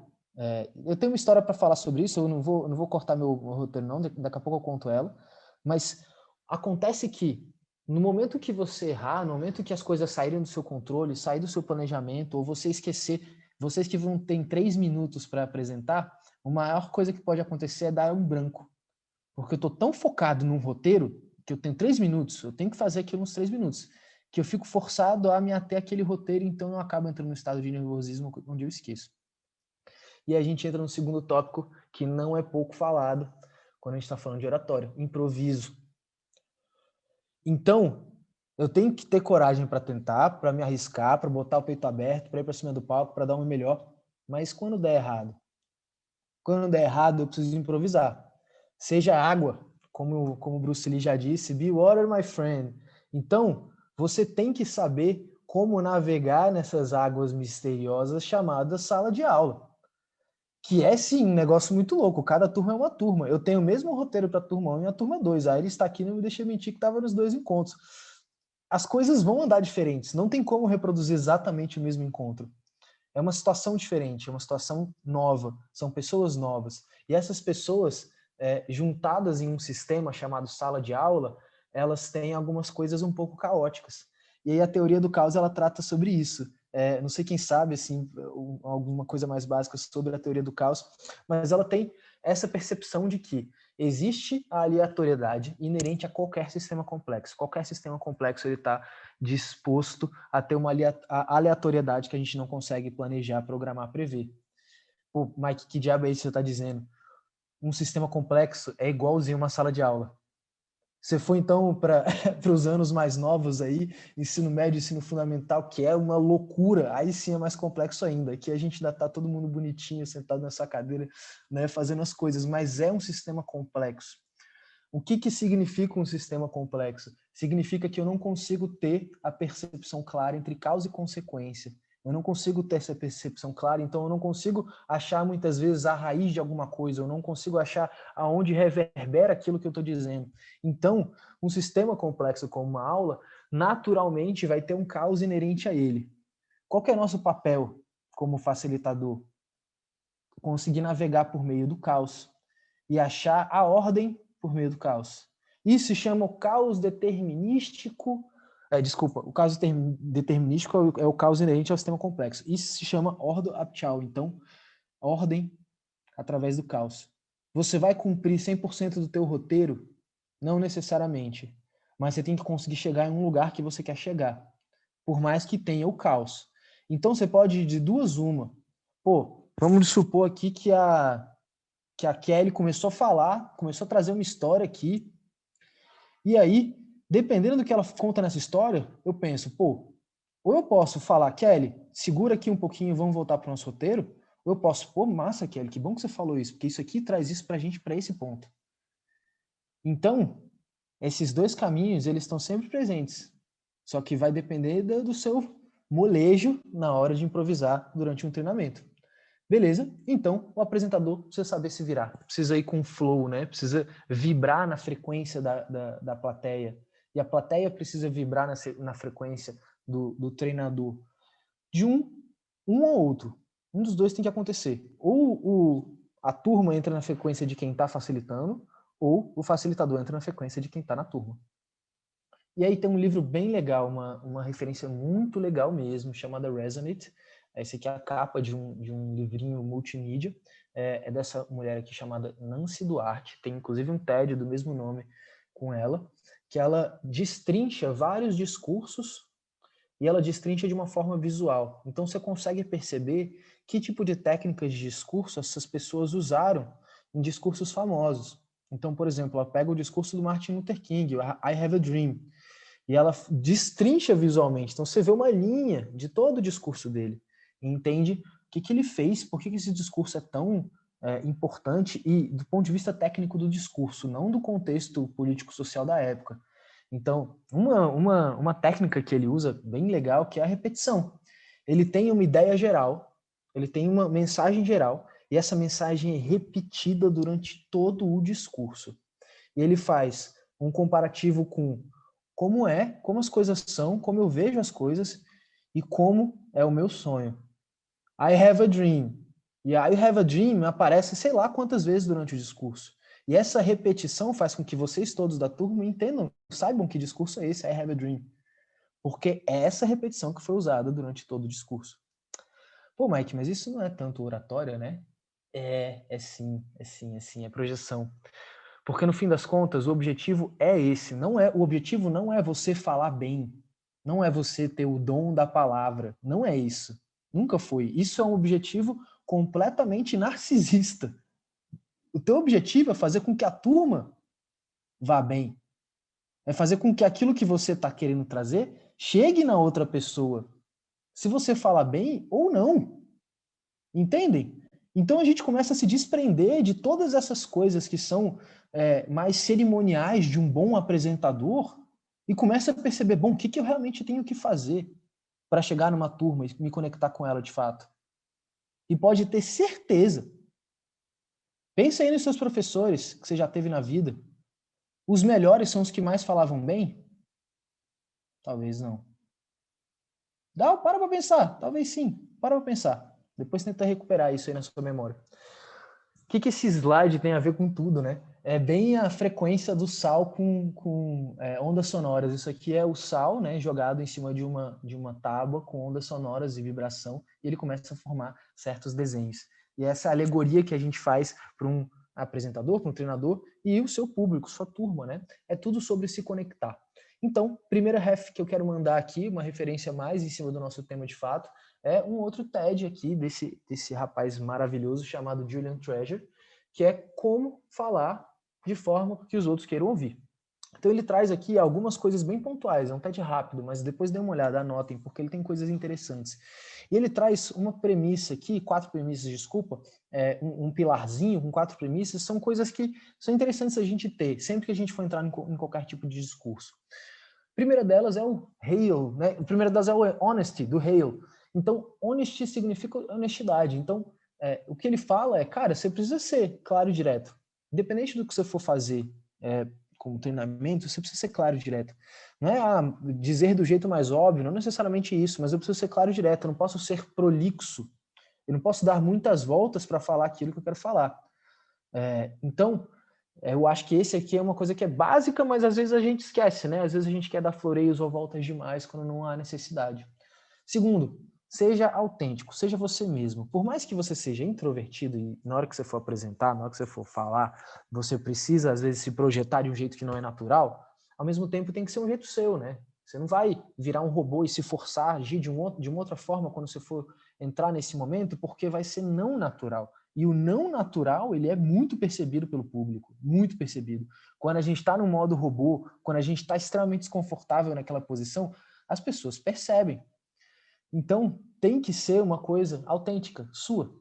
eu tenho uma história para falar sobre isso, eu não vou cortar meu roteiro não, daqui a pouco eu conto ela, mas acontece que no momento que você errar, no momento que as coisas saírem do seu controle, sair do seu planejamento, ou você esquecer, vocês que vão ter 3 minutos para apresentar, a maior coisa que pode acontecer é dar um branco. Porque eu estou tão focado num roteiro que eu tenho 3 minutos, eu tenho que fazer aquilo nos 3 minutos, que eu fico forçado a me ater àquele roteiro, então eu acabo entrando no estado de nervosismo onde eu esqueço. E a gente entra no segundo tópico, que não é pouco falado quando a gente está falando de oratório, improviso. Então, eu tenho que ter coragem para tentar, para me arriscar, para botar o peito aberto, para ir para cima do palco, para dar o meu melhor, mas quando der errado? Quando der errado, eu preciso improvisar. Seja água, como o Bruce Lee já disse, be water, my friend. Então, você tem que saber como navegar nessas águas misteriosas chamadas sala de aula. Que é, sim, um negócio muito louco. Cada turma é uma turma. Eu tenho o mesmo roteiro para a turma 1 e a turma 2. Aí ele está aqui, não me deixa mentir que estava nos 2 encontros. As coisas vão andar diferentes. Não tem como reproduzir exatamente o mesmo encontro. É uma situação diferente, é uma situação nova. São pessoas novas. E essas pessoas, juntadas em um sistema chamado sala de aula, elas têm algumas coisas um pouco caóticas. E aí a teoria do caos, ela trata sobre isso. Não sei quem sabe, assim, alguma coisa mais básica sobre a teoria do caos, mas ela tem essa percepção de que existe a aleatoriedade inerente a qualquer sistema complexo. Qualquer sistema complexo ele está disposto a ter uma aleatoriedade que a gente não consegue planejar, programar, prever. Pô, Mike, que diabo é isso que você está dizendo? Um sistema complexo é igualzinho uma sala de aula. Você foi, então, para os anos mais novos aí, ensino médio, ensino fundamental, que é uma loucura, aí sim é mais complexo ainda. Aqui a gente ainda está todo mundo bonitinho, sentado nessa cadeira, né, fazendo as coisas, mas é um sistema complexo. O que significa um sistema complexo? Significa que eu não consigo ter a percepção clara entre causa e consequência. Eu não consigo ter essa percepção clara, então eu não consigo achar muitas vezes a raiz de alguma coisa, eu não consigo achar aonde reverbera aquilo que eu estou dizendo. Então, um sistema complexo como uma aula, naturalmente vai ter um caos inerente a ele. Qual que é o nosso papel como facilitador? Conseguir navegar por meio do caos e achar a ordem por meio do caos. Isso se chama o caos determinístico. O caos determinístico é o caos inerente ao sistema complexo. Isso se chama Ordo ab chao. Então, ordem através do caos. Você vai cumprir 100% do teu roteiro? Não necessariamente. Mas você tem que conseguir chegar em um lugar que você quer chegar. Por mais que tenha o caos. Então, você pode ir de duas uma. Pô, vamos supor aqui que a Kelly começou a falar, começou a trazer uma história aqui. E aí, dependendo do que ela conta nessa história, eu penso, pô, ou eu posso falar, Kelly, segura aqui um pouquinho, vamos voltar para o nosso roteiro, ou eu posso, pô, massa, Kelly, que bom que você falou isso, porque isso aqui traz isso para a gente, para esse ponto. Então, esses dois caminhos, eles estão sempre presentes, só que vai depender do seu molejo na hora de improvisar durante um treinamento. Beleza? Então, o apresentador precisa saber se virar, precisa ir com flow, né? Precisa vibrar na frequência da plateia. E a plateia precisa vibrar na frequência do treinador. De um ou outro. Um dos dois tem que acontecer. Ou a turma entra na frequência de quem está facilitando, ou o facilitador entra na frequência de quem está na turma. E aí tem um livro bem legal, uma referência muito legal mesmo, chamada Resonate. Esse aqui é a capa de um livrinho multimídia. É dessa mulher aqui chamada Nancy Duarte. Tem inclusive um TED do mesmo nome com ela, que ela destrincha vários discursos e ela destrincha de uma forma visual. Então você consegue perceber que tipo de técnicas de discurso essas pessoas usaram em discursos famosos. Então, por exemplo, ela pega o discurso do Martin Luther King, I Have a Dream, e ela destrincha visualmente. Então você vê uma linha de todo o discurso dele e entende o que ele fez, por que esse discurso é tão importante e do ponto de vista técnico do discurso, não do contexto político-social da época. Então, uma técnica que ele usa bem legal, que é a repetição. Ele tem uma ideia geral, ele tem uma mensagem geral, e essa mensagem é repetida durante todo o discurso. E ele faz um comparativo com como as coisas são, como eu vejo as coisas e como é o meu sonho. I have a dream. E I have a dream aparece sei lá quantas vezes durante o discurso. E essa repetição faz com que vocês todos da turma entendam, saibam que discurso é esse, I have a dream. Porque é essa repetição que foi usada durante todo o discurso. Pô, Mike, mas isso não é tanto oratória, né? É sim, é projeção. Porque no fim das contas, o objetivo é esse. O objetivo não é você falar bem. Não é você ter o dom da palavra. Não é isso. Nunca foi. Isso é um objetivo completamente narcisista. O teu objetivo é fazer com que a turma vá bem. É fazer com que aquilo que você está querendo trazer chegue na outra pessoa. Se você falar bem ou não. Entendem? Então a gente começa a se desprender de todas essas coisas que são mais cerimoniais de um bom apresentador e começa a perceber, bom, o que eu realmente tenho que fazer para chegar numa turma e me conectar com ela de fato. E pode ter certeza. Pensa aí nos seus professores que você já teve na vida. Os melhores são os que mais falavam bem? Talvez não. Para pra pensar. Talvez sim. Para pra pensar. Depois tenta recuperar isso aí na sua memória. O que esse slide tem a ver com tudo, né? É bem a frequência do sal com ondas sonoras. Isso aqui é o sal, né, jogado em cima de uma tábua com ondas sonoras e vibração, e ele começa a formar certos desenhos. E essa alegoria que a gente faz para um apresentador, para um treinador e o seu público, sua turma, né? É tudo sobre se conectar. Então, primeira ref que eu quero mandar aqui, uma referência mais em cima do nosso tema de fato, é um outro TED aqui desse rapaz maravilhoso chamado Julian Treasure, que é como falar de forma que os outros queiram ouvir. Então ele traz aqui algumas coisas bem pontuais, é um TED rápido, mas depois dê uma olhada, anotem, porque ele tem coisas interessantes. E ele traz uma premissa aqui, 4 premissas, desculpa, um pilarzinho com 4 premissas, são coisas que são interessantes a gente ter, sempre que a gente for entrar em qualquer tipo de discurso. A primeira delas é o Hale, né? A primeira delas é o Honesty, do Hale. Então, honesty significa honestidade. Então, o que ele fala é, cara, você precisa ser claro e direto. Independente do que você for fazer como treinamento, você precisa ser claro e direto. Não é dizer do jeito mais óbvio, não necessariamente isso, mas eu preciso ser claro e direto, eu não posso ser prolixo, eu não posso dar muitas voltas para falar aquilo que eu quero falar. Então, eu acho que esse aqui é uma coisa que é básica, mas às vezes a gente esquece, né? Às vezes a gente quer dar floreios ou voltas demais quando não há necessidade. Segundo, seja autêntico, seja você mesmo. Por mais que você seja introvertido e na hora que você for apresentar, na hora que você for falar, você precisa às vezes se projetar de um jeito que não é natural, ao mesmo tempo tem que ser um jeito seu, né? Você não vai virar um robô e se forçar a agir de uma outra forma quando você for entrar nesse momento, porque vai ser não natural. E o não natural, ele é muito percebido pelo público, muito percebido. Quando a gente está no modo robô, quando a gente está extremamente desconfortável naquela posição, as pessoas percebem. Então, tem que ser uma coisa autêntica, sua.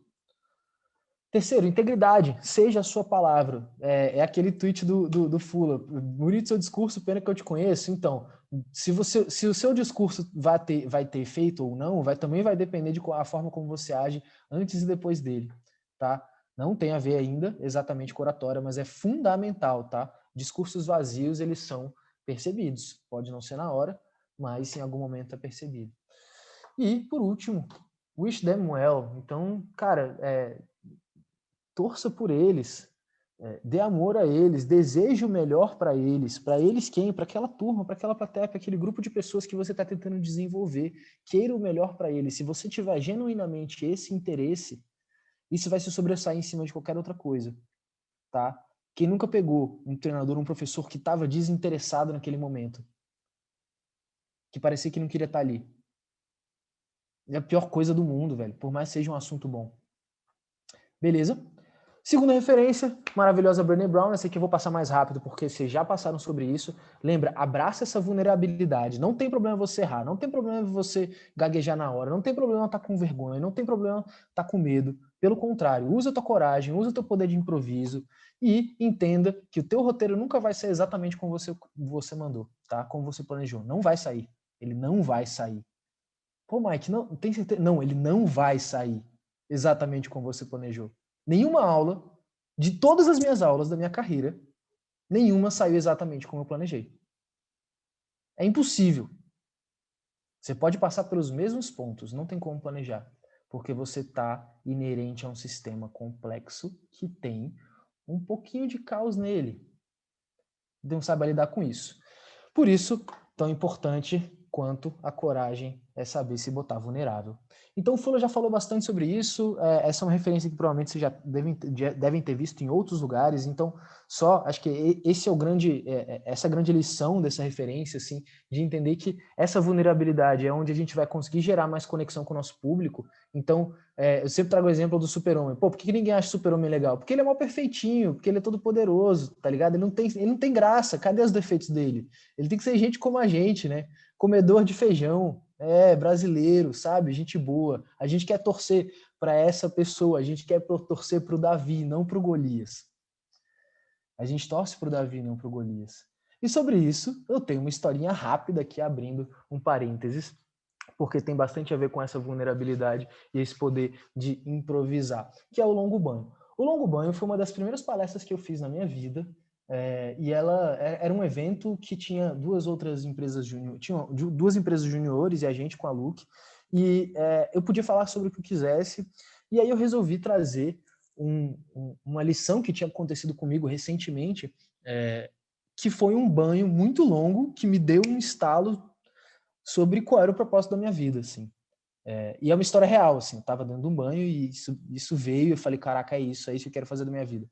Terceiro, integridade. Seja a sua palavra. É aquele tweet do Fula. Bonito seu discurso, pena que eu te conheço. Então, se o seu discurso vai ter efeito ou não, também vai depender de a forma como você age antes e depois dele. Tá? Não tem a ver ainda exatamente com oratória, mas é fundamental. Tá? Discursos vazios, eles são percebidos. Pode não ser na hora, mas em algum momento é percebido. E, por último, wish them well. Então, cara, torça por eles. Dê amor a eles, deseje o melhor para eles quem? Para aquela turma, para aquela plateia, para aquele grupo de pessoas que você está tentando desenvolver. Queira o melhor para eles. Se você tiver genuinamente esse interesse, isso vai se sobressair em cima de qualquer outra coisa, tá? Quem nunca pegou um treinador, um professor que estava desinteressado naquele momento? Que parecia que não queria estar ali. É a pior coisa do mundo, velho, por mais que seja um assunto bom. Beleza? Segunda referência, maravilhosa Brené Brown. Essa aqui eu vou passar mais rápido, porque vocês já passaram sobre isso. Lembra, abraça essa vulnerabilidade. Não tem problema você errar, não tem problema você gaguejar na hora, não tem problema estar com vergonha, não tem problema estar com medo. Pelo contrário, usa a tua coragem, usa o teu poder de improviso e entenda que o teu roteiro nunca vai ser exatamente como você mandou, tá? Como você planejou. Não vai sair. Ele não vai sair. Pô, Mike, não, tem certeza? Não, ele não vai sair exatamente como você planejou. Nenhuma aula, de todas as minhas aulas da minha carreira, nenhuma saiu exatamente como eu planejei. É impossível. Você pode passar pelos mesmos pontos, não tem como planejar, porque você está inerente a um sistema complexo que tem um pouquinho de caos nele. Não sabe lidar com isso. Por isso, tão importante quanto a coragem é saber se botar vulnerável. Então o Fuller já falou bastante sobre isso, essa é uma referência que provavelmente vocês já devem ter visto em outros lugares, então acho que esse é o essa grande lição dessa referência, assim, de entender que essa vulnerabilidade é onde a gente vai conseguir gerar mais conexão com o nosso público. Então, eu sempre trago o exemplo do Super-Homem. Pô, por que ninguém acha o Super-Homem legal? Porque ele é mal perfeitinho, porque ele é todo poderoso, tá ligado? Ele não tem graça, cadê os defeitos dele? Ele tem que ser gente como a gente, né? Comedor de feijão, brasileiro, sabe? Gente boa. A gente quer torcer para essa pessoa, a gente quer torcer para o Davi, não para o Golias. A gente torce para o Davi, não para o Golias. E sobre isso, eu tenho uma historinha rápida aqui, abrindo um parênteses, porque tem bastante a ver com essa vulnerabilidade e esse poder de improvisar, que é o longo banho. O longo banho foi uma das primeiras palestras que eu fiz na minha vida, e ela era um evento que tinha duas empresas juniores e a gente com a Luke, e eu podia falar sobre o que eu quisesse, e aí eu resolvi trazer uma lição que tinha acontecido comigo recentemente, que foi um banho muito longo que me deu um estalo sobre qual era o propósito da minha vida, assim. E é uma história real, assim, eu tava dando um banho e isso veio, eu falei, caraca, é isso que eu quero fazer da minha vida.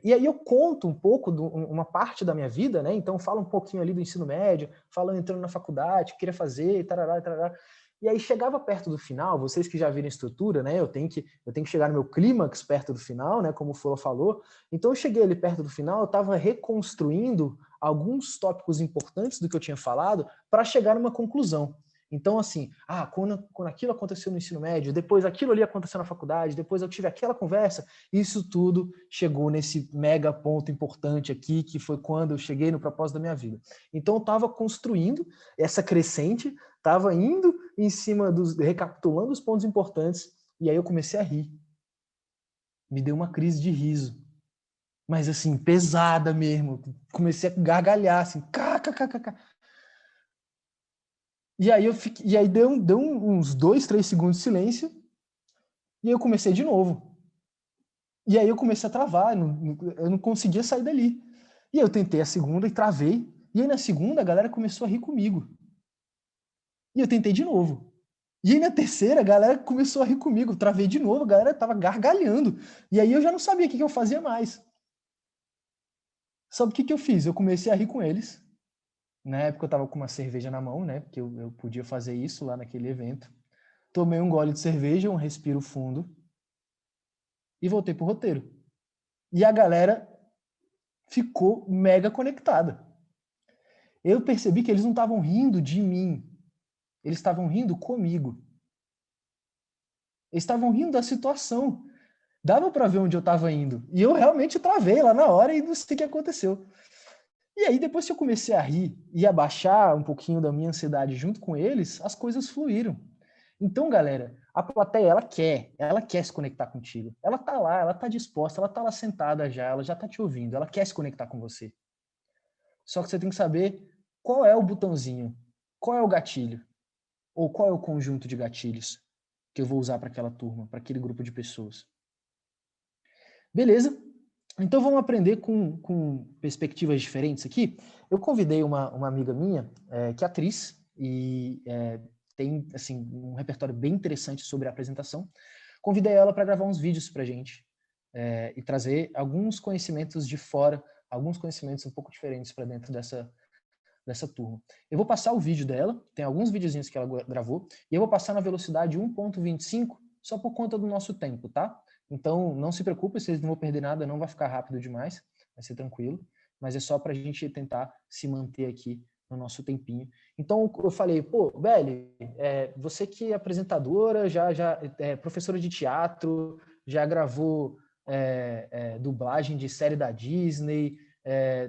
E aí eu conto um pouco, uma parte da minha vida, né? Então falo um pouquinho ali do ensino médio, falo entrando na faculdade, o que queria fazer, tarará, tarará. E aí chegava perto do final, vocês que já viram a estrutura, né? Eu tenho que chegar no meu clímax perto do final, né? Como o Fula falou. Então eu cheguei ali perto do final, eu estava reconstruindo alguns tópicos importantes do que eu tinha falado para chegar numa conclusão. Então, assim, quando aquilo aconteceu no ensino médio, depois aquilo ali aconteceu na faculdade, depois eu tive aquela conversa, isso tudo chegou nesse mega ponto importante aqui, que foi quando eu cheguei no propósito da minha vida. Então, eu estava construindo essa crescente, estava indo em cima recapitulando os pontos importantes, e aí eu comecei a rir. Me deu uma crise de riso. Mas, assim, pesada mesmo. Comecei a gargalhar, assim, kkkk. E aí deu uns 2, 3 segundos de silêncio e eu comecei de novo. E aí eu comecei a travar, eu não conseguia sair dali. E eu tentei a segunda e travei. E aí na segunda a galera começou a rir comigo. E eu tentei de novo. E aí na terceira a galera começou a rir comigo. Travei de novo, a galera tava gargalhando. E aí eu já não sabia o que eu fazia mais. Sabe o que eu fiz? Eu comecei a rir com eles. Na época eu tava com uma cerveja na mão, né? Porque eu podia fazer isso lá naquele evento. Tomei um gole de cerveja, um respiro fundo e voltei pro roteiro. E a galera ficou mega conectada. Eu percebi que eles não estavam rindo de mim. Eles estavam rindo comigo. Eles estavam rindo da situação. Dava para ver onde eu estava indo. E eu realmente travei lá na hora e não sei o que aconteceu. E aí, depois que eu comecei a rir e a baixar um pouquinho da minha ansiedade junto com eles, as coisas fluíram. Então, galera, a plateia, ela quer se conectar contigo. Ela tá lá, ela tá disposta, ela tá lá sentada já, ela já tá te ouvindo, ela quer se conectar com você. Só que você tem que saber qual é o botãozinho, qual é o gatilho, ou qual é o conjunto de gatilhos que eu vou usar para aquela turma, para aquele grupo de pessoas. Beleza? Então, vamos aprender com perspectivas diferentes aqui. Eu convidei uma amiga minha, que é atriz, e tem assim, um repertório bem interessante sobre a apresentação. Convidei ela para gravar uns vídeos para a gente e trazer alguns conhecimentos de fora, alguns conhecimentos um pouco diferentes para dentro dessa turma. Eu vou passar o vídeo dela, tem alguns videozinhos que ela gravou, e eu vou passar na velocidade 1.25, só por conta do nosso tempo, tá? Então, não se preocupe, vocês não vão perder nada, não vai ficar rápido demais, vai ser tranquilo, mas é só para a gente tentar se manter aqui no nosso tempinho. Então, eu falei, pô, Beli, você que é apresentadora, já é professora de teatro, já gravou dublagem de série da Disney,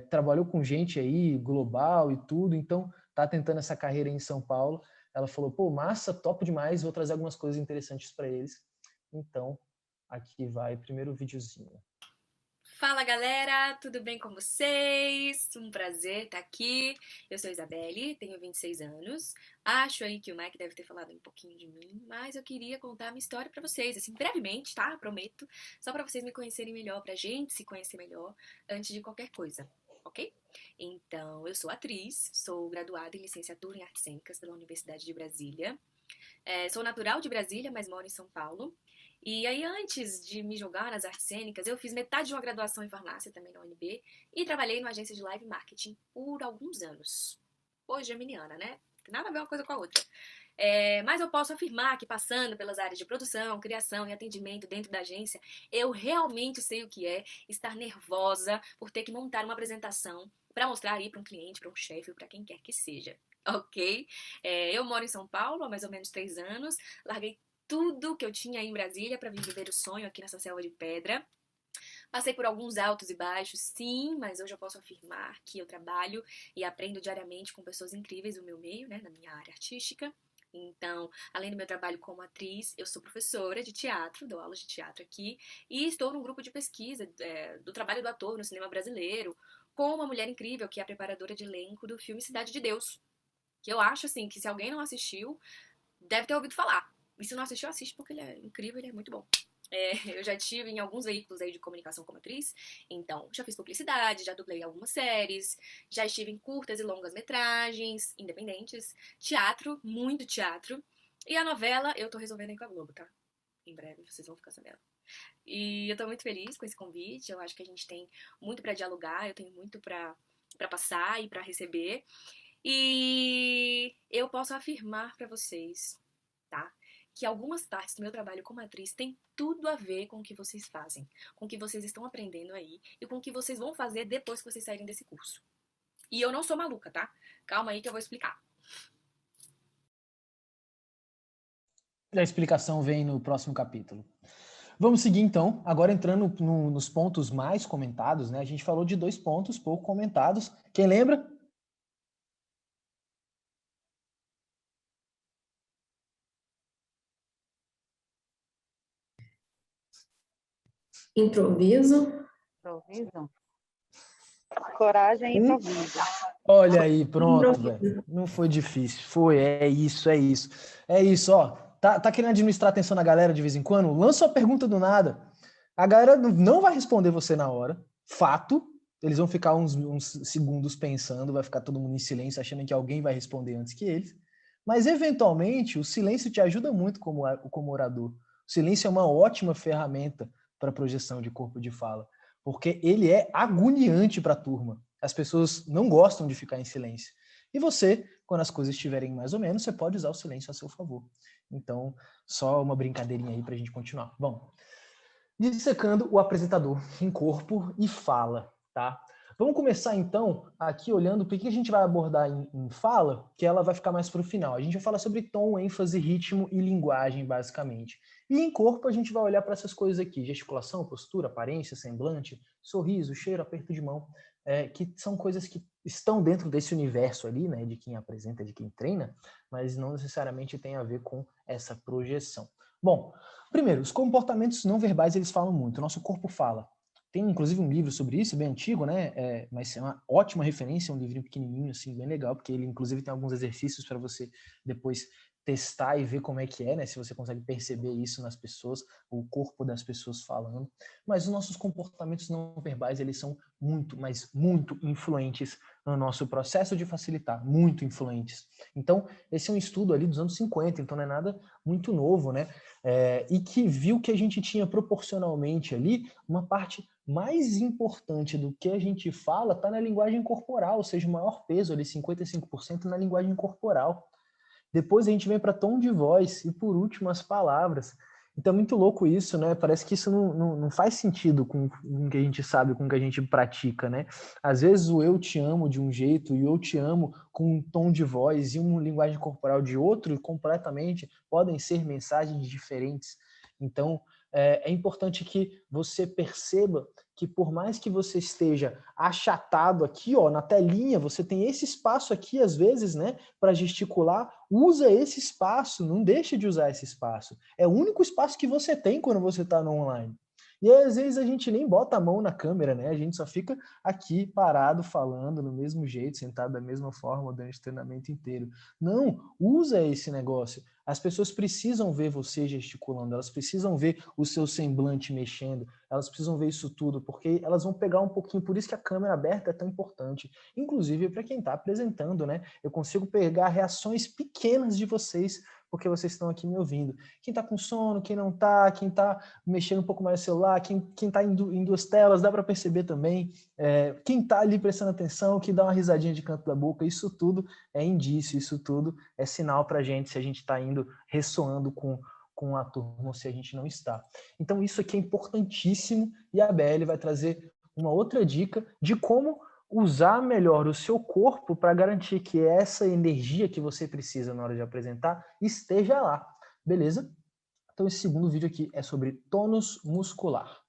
trabalhou com gente aí, global e tudo, então tá tentando essa carreira em São Paulo. Ela falou, pô, massa, topo demais, vou trazer algumas coisas interessantes para eles. Então, aqui vai o primeiro videozinho. Fala galera, tudo bem com vocês? Um prazer estar aqui. Eu sou Isabelle, tenho 26 anos. Acho aí que o Mike deve ter falado um pouquinho de mim, mas eu queria contar a minha história pra vocês, assim, brevemente, tá? Prometo. Só pra vocês me conhecerem melhor, pra gente se conhecer melhor antes de qualquer coisa, ok? Então, eu sou atriz, sou graduada em licenciatura em artes cênicas pela Universidade de Brasília. Sou natural de Brasília, mas moro em São Paulo. E aí, antes de me jogar nas artes cênicas, eu fiz metade de uma graduação em farmácia também na UNB e trabalhei numa agência de live marketing por alguns anos. Hoje é geminiana, né? Tem nada a ver uma coisa com a outra. Mas eu posso afirmar que passando pelas áreas de produção, criação e atendimento dentro da agência, eu realmente sei o que é estar nervosa por ter que montar uma apresentação para mostrar aí para um cliente, para um chefe ou para quem quer que seja. Ok? Eu moro em São Paulo há mais ou menos 3 anos, larguei tudo que eu tinha aí em Brasília para vir viver o sonho aqui nessa selva de pedra. Passei por alguns altos e baixos, sim, mas hoje eu posso afirmar que eu trabalho e aprendo diariamente com pessoas incríveis do meu meio, né, na minha área artística. Então, além do meu trabalho como atriz, eu sou professora de teatro, dou aulas de teatro aqui, e estou num grupo de pesquisa do trabalho do ator no cinema brasileiro, com uma mulher incrível que é a preparadora de elenco do filme Cidade de Deus, que eu acho, assim, que se alguém não assistiu, deve ter ouvido falar. E se não assistiu, assiste, porque ele é incrível, ele é muito bom. Eu já estive em alguns veículos aí de comunicação como atriz, então já fiz publicidade, já dublei algumas séries, já estive em curtas e longas metragens, independentes, teatro, muito teatro, e a novela eu tô resolvendo aí com a Globo, tá? Em breve vocês vão ficar sabendo. E eu tô muito feliz com esse convite, eu acho que a gente tem muito pra dialogar, eu tenho muito pra passar e pra receber, e eu posso afirmar pra vocês, tá? Que algumas partes do meu trabalho como atriz têm tudo a ver com o que vocês fazem, com o que vocês estão aprendendo aí e com o que vocês vão fazer depois que vocês saírem desse curso. E eu não sou maluca, tá? Calma aí que eu vou explicar. A explicação vem no próximo capítulo. Vamos seguir então, agora entrando nos pontos mais comentados, né? A gente falou de 2 pontos pouco comentados. Quem lembra? Improviso. Improviso. Coragem e improviso. Olha aí, pronto, velho. Não foi difícil. Foi, é isso. É isso, ó. Tá querendo administrar atenção na galera de vez em quando? Lança uma pergunta do nada. A galera não vai responder você na hora. Fato. Eles vão ficar uns segundos pensando, vai ficar todo mundo em silêncio, achando que alguém vai responder antes que eles. Mas, eventualmente, o silêncio te ajuda muito como orador. O silêncio é uma ótima ferramenta para projeção de corpo de fala, porque ele é agoniante para a turma. As pessoas não gostam de ficar em silêncio. E você, quando as coisas estiverem mais ou menos, você pode usar o silêncio a seu favor. Então, só uma brincadeirinha aí para a gente continuar. Bom, dissecando o apresentador em corpo e fala, tá? Vamos começar, então, aqui olhando para que a gente vai abordar em fala, que ela vai ficar mais para o final. A gente vai falar sobre tom, ênfase, ritmo e linguagem, basicamente. E em corpo a gente vai olhar para essas coisas aqui, gesticulação, postura, aparência, semblante, sorriso, cheiro, aperto de mão, que são coisas que estão dentro desse universo ali, né, de quem apresenta, de quem treina, mas não necessariamente tem a ver com essa projeção. Bom, primeiro, os comportamentos não verbais, eles falam muito, o nosso corpo fala. Tem, inclusive, um livro sobre isso, bem antigo, né? Mas é uma ótima referência, um livrinho pequenininho, assim, bem legal, porque ele, inclusive, tem alguns exercícios para você depois testar e ver como é que é, né? Se você consegue perceber isso nas pessoas, o corpo das pessoas falando. Mas os nossos comportamentos não verbais, eles são muito, mas muito influentes no nosso processo de facilitar, muito influentes. Então, esse é um estudo ali dos anos 50, então não é nada muito novo, né? E que viu que a gente tinha proporcionalmente ali uma parte mais importante do que a gente fala está na linguagem corporal, ou seja, o maior peso ali, 55% na linguagem corporal. Depois a gente vem para tom de voz e, por último, as palavras. Então é muito louco isso, né? Parece que isso não faz sentido com o que a gente sabe, com o que a gente pratica, né? Às vezes o eu te amo de um jeito e o eu te amo com um tom de voz e uma linguagem corporal de outro completamente podem ser mensagens diferentes. Então é importante que você perceba que por mais que você esteja achatado aqui, ó, na telinha, você tem esse espaço aqui, às vezes, né, para gesticular, usa esse espaço, não deixa de usar esse espaço. É o único espaço que você tem quando você está no online. E aí, às vezes a gente nem bota a mão na câmera, né? A gente só fica aqui parado, falando do mesmo jeito, sentado da mesma forma durante o treinamento inteiro. Não, usa esse negócio. As pessoas precisam ver você gesticulando, elas precisam ver o seu semblante mexendo, elas precisam ver isso tudo, porque elas vão pegar um pouquinho, por isso que a câmera aberta é tão importante. Inclusive para quem está apresentando, né? Eu consigo pegar reações pequenas de vocês, porque vocês estão aqui me ouvindo. Quem está com sono, quem não está, quem está mexendo um pouco mais no celular, quem está em duas telas, dá para perceber também. Quem está ali prestando atenção, que dá uma risadinha de canto da boca, isso tudo é indício, isso tudo é sinal para a gente se a gente está indo ressoando com a turma ou se a gente não está. Então isso aqui é importantíssimo e a BL vai trazer uma outra dica de como usar melhor o seu corpo para garantir que essa energia que você precisa na hora de apresentar esteja lá, beleza? Então esse segundo vídeo aqui é sobre tônus muscular.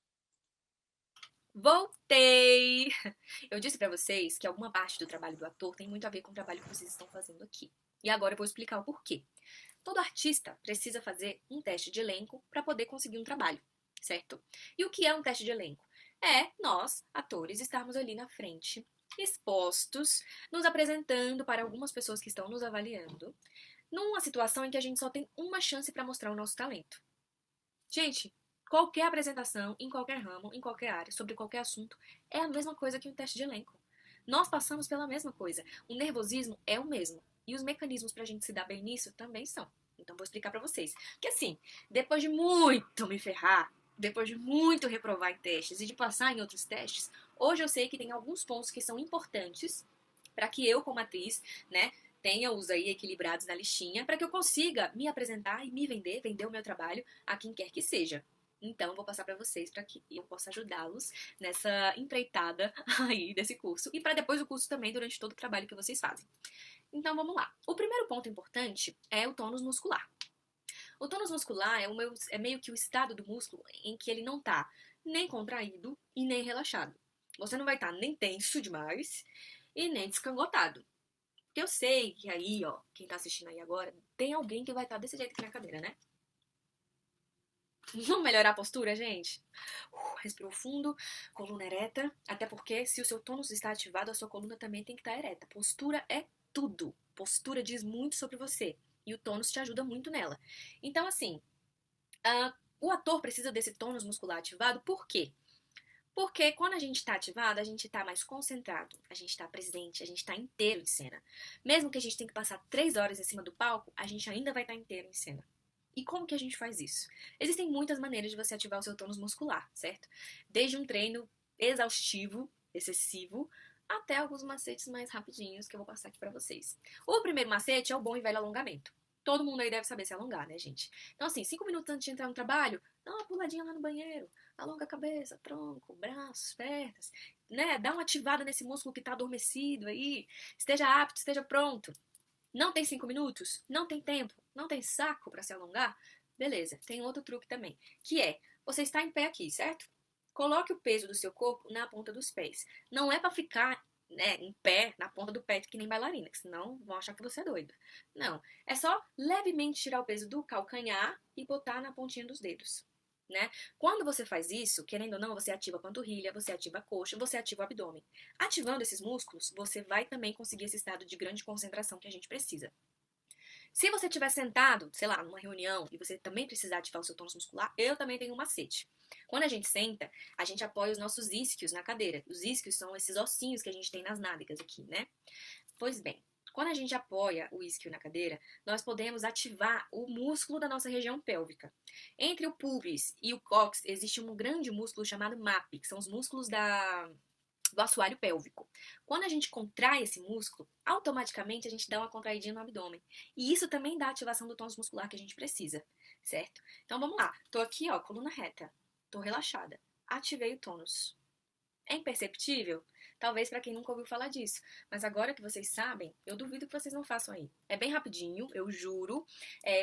Voltei! Eu disse para vocês que alguma parte do trabalho do ator tem muito a ver com o trabalho que vocês estão fazendo aqui. E agora eu vou explicar o porquê. Todo artista precisa fazer um teste de elenco para poder conseguir um trabalho, certo? E o que é um teste de elenco? É nós, atores, estarmos ali na frente, expostos, nos apresentando para algumas pessoas que estão nos avaliando, numa situação em que a gente só tem uma chance para mostrar o nosso talento. Gente, qualquer apresentação, em qualquer ramo, em qualquer área, sobre qualquer assunto, é a mesma coisa que um teste de elenco. Nós passamos pela mesma coisa. O nervosismo é o mesmo. E os mecanismos pra gente se dar bem nisso também são. Então vou explicar pra vocês. Porque assim, depois de muito me ferrar, depois de muito reprovar em testes e de passar em outros testes, hoje eu sei que tem alguns pontos que são importantes para que eu, como atriz, né, tenha os aí equilibrados na listinha, para que eu consiga me apresentar e me vender o meu trabalho a quem quer que seja. Então, eu vou passar para vocês para que eu possa ajudá-los nessa empreitada aí desse curso e para depois o curso também durante todo o trabalho que vocês fazem. Então, vamos lá. O primeiro ponto importante é o tônus muscular. O tônus muscular é meio que o estado do músculo em que ele não está nem contraído e nem relaxado. Você não vai estar nem tenso demais e nem descangotado. Porque eu sei que aí, ó, quem tá assistindo aí agora, tem alguém que vai estar desse jeito aqui na cadeira, né? Vamos melhorar a postura, gente? Respirou fundo, coluna ereta. Até porque, se o seu tônus está ativado, a sua coluna também tem que estar ereta. Postura é tudo. Postura diz muito sobre você. E o tônus te ajuda muito nela. Então, assim, o ator precisa desse tônus muscular ativado. Por quê? Porque quando a gente está ativado, a gente está mais concentrado, a gente está presente, a gente está inteiro em cena. Mesmo que a gente tenha que passar 3 horas em cima do palco, a gente ainda vai estar inteiro em cena. E como que a gente faz isso? Existem muitas maneiras de você ativar o seu tônus muscular, certo? Desde um treino exaustivo, excessivo, até alguns macetes mais rapidinhos que eu vou passar aqui pra vocês. O primeiro macete é o bom e velho alongamento. Todo mundo aí deve saber se alongar, né, gente? Então, assim, 5 minutos antes de entrar no trabalho, dá uma puladinha lá no banheiro, alonga a cabeça, tronco, braços, pernas, né? Dá uma ativada nesse músculo que tá adormecido aí. Esteja apto, esteja pronto. Não tem 5 minutos? Não tem tempo? Não tem saco para se alongar? Beleza, tem outro truque também, que é, você está em pé aqui, certo? Coloque o peso do seu corpo na ponta dos pés. Não é para ficar, né, em pé, na ponta do pé, que nem bailarina, que senão vão achar que você é doida. Não, é só levemente tirar o peso do calcanhar e botar na pontinha dos dedos. Né? Quando você faz isso, querendo ou não, você ativa a panturrilha, você ativa a coxa, você ativa o abdômen. Ativando esses músculos, você vai também conseguir esse estado de grande concentração que a gente precisa. Se você estiver sentado, sei lá, numa reunião, e você também precisar ativar o seu tônus muscular, eu também tenho um macete. Quando a gente senta, a gente apoia os nossos isquios na cadeira. Os isquios são esses ossinhos que a gente tem nas nádegas aqui, né? Pois bem, quando a gente apoia o isquio na cadeira, nós podemos ativar o músculo da nossa região pélvica. Entre o pubis e o cóccix existe um grande músculo chamado MAP, que são os músculos do assoalho pélvico. Quando a gente contrai esse músculo, automaticamente a gente dá uma contraidinha no abdômen. E isso também dá a ativação do tônus muscular que a gente precisa, certo? Então vamos lá. Tô aqui, ó, coluna reta. Tô relaxada. Ativei o tônus. É imperceptível? Talvez para quem nunca ouviu falar disso. Mas agora que vocês sabem, eu duvido que vocês não façam aí. É bem rapidinho, eu juro.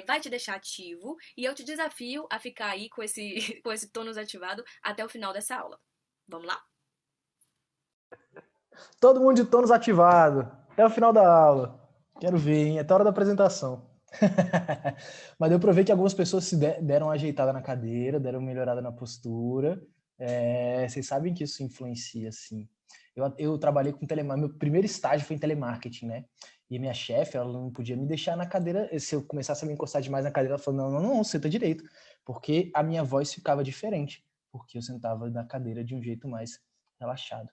Vai te deixar ativo. E eu te desafio a ficar aí com esse tônus ativado até o final dessa aula. Vamos lá? Todo mundo de tônus ativado. Até o final da aula. Quero ver, hein? Até a hora da apresentação. Mas deu para ver que algumas pessoas se deram uma ajeitada na cadeira, deram uma melhorada na postura. Vocês sabem que isso influencia, sim. Eu trabalhei com telemarketing, meu primeiro estágio foi em telemarketing, né? E minha chefe, ela não podia me deixar na cadeira, se eu começasse a me encostar demais na cadeira, ela falou, não, senta direito, porque a minha voz ficava diferente, porque eu sentava na cadeira de um jeito mais relaxado.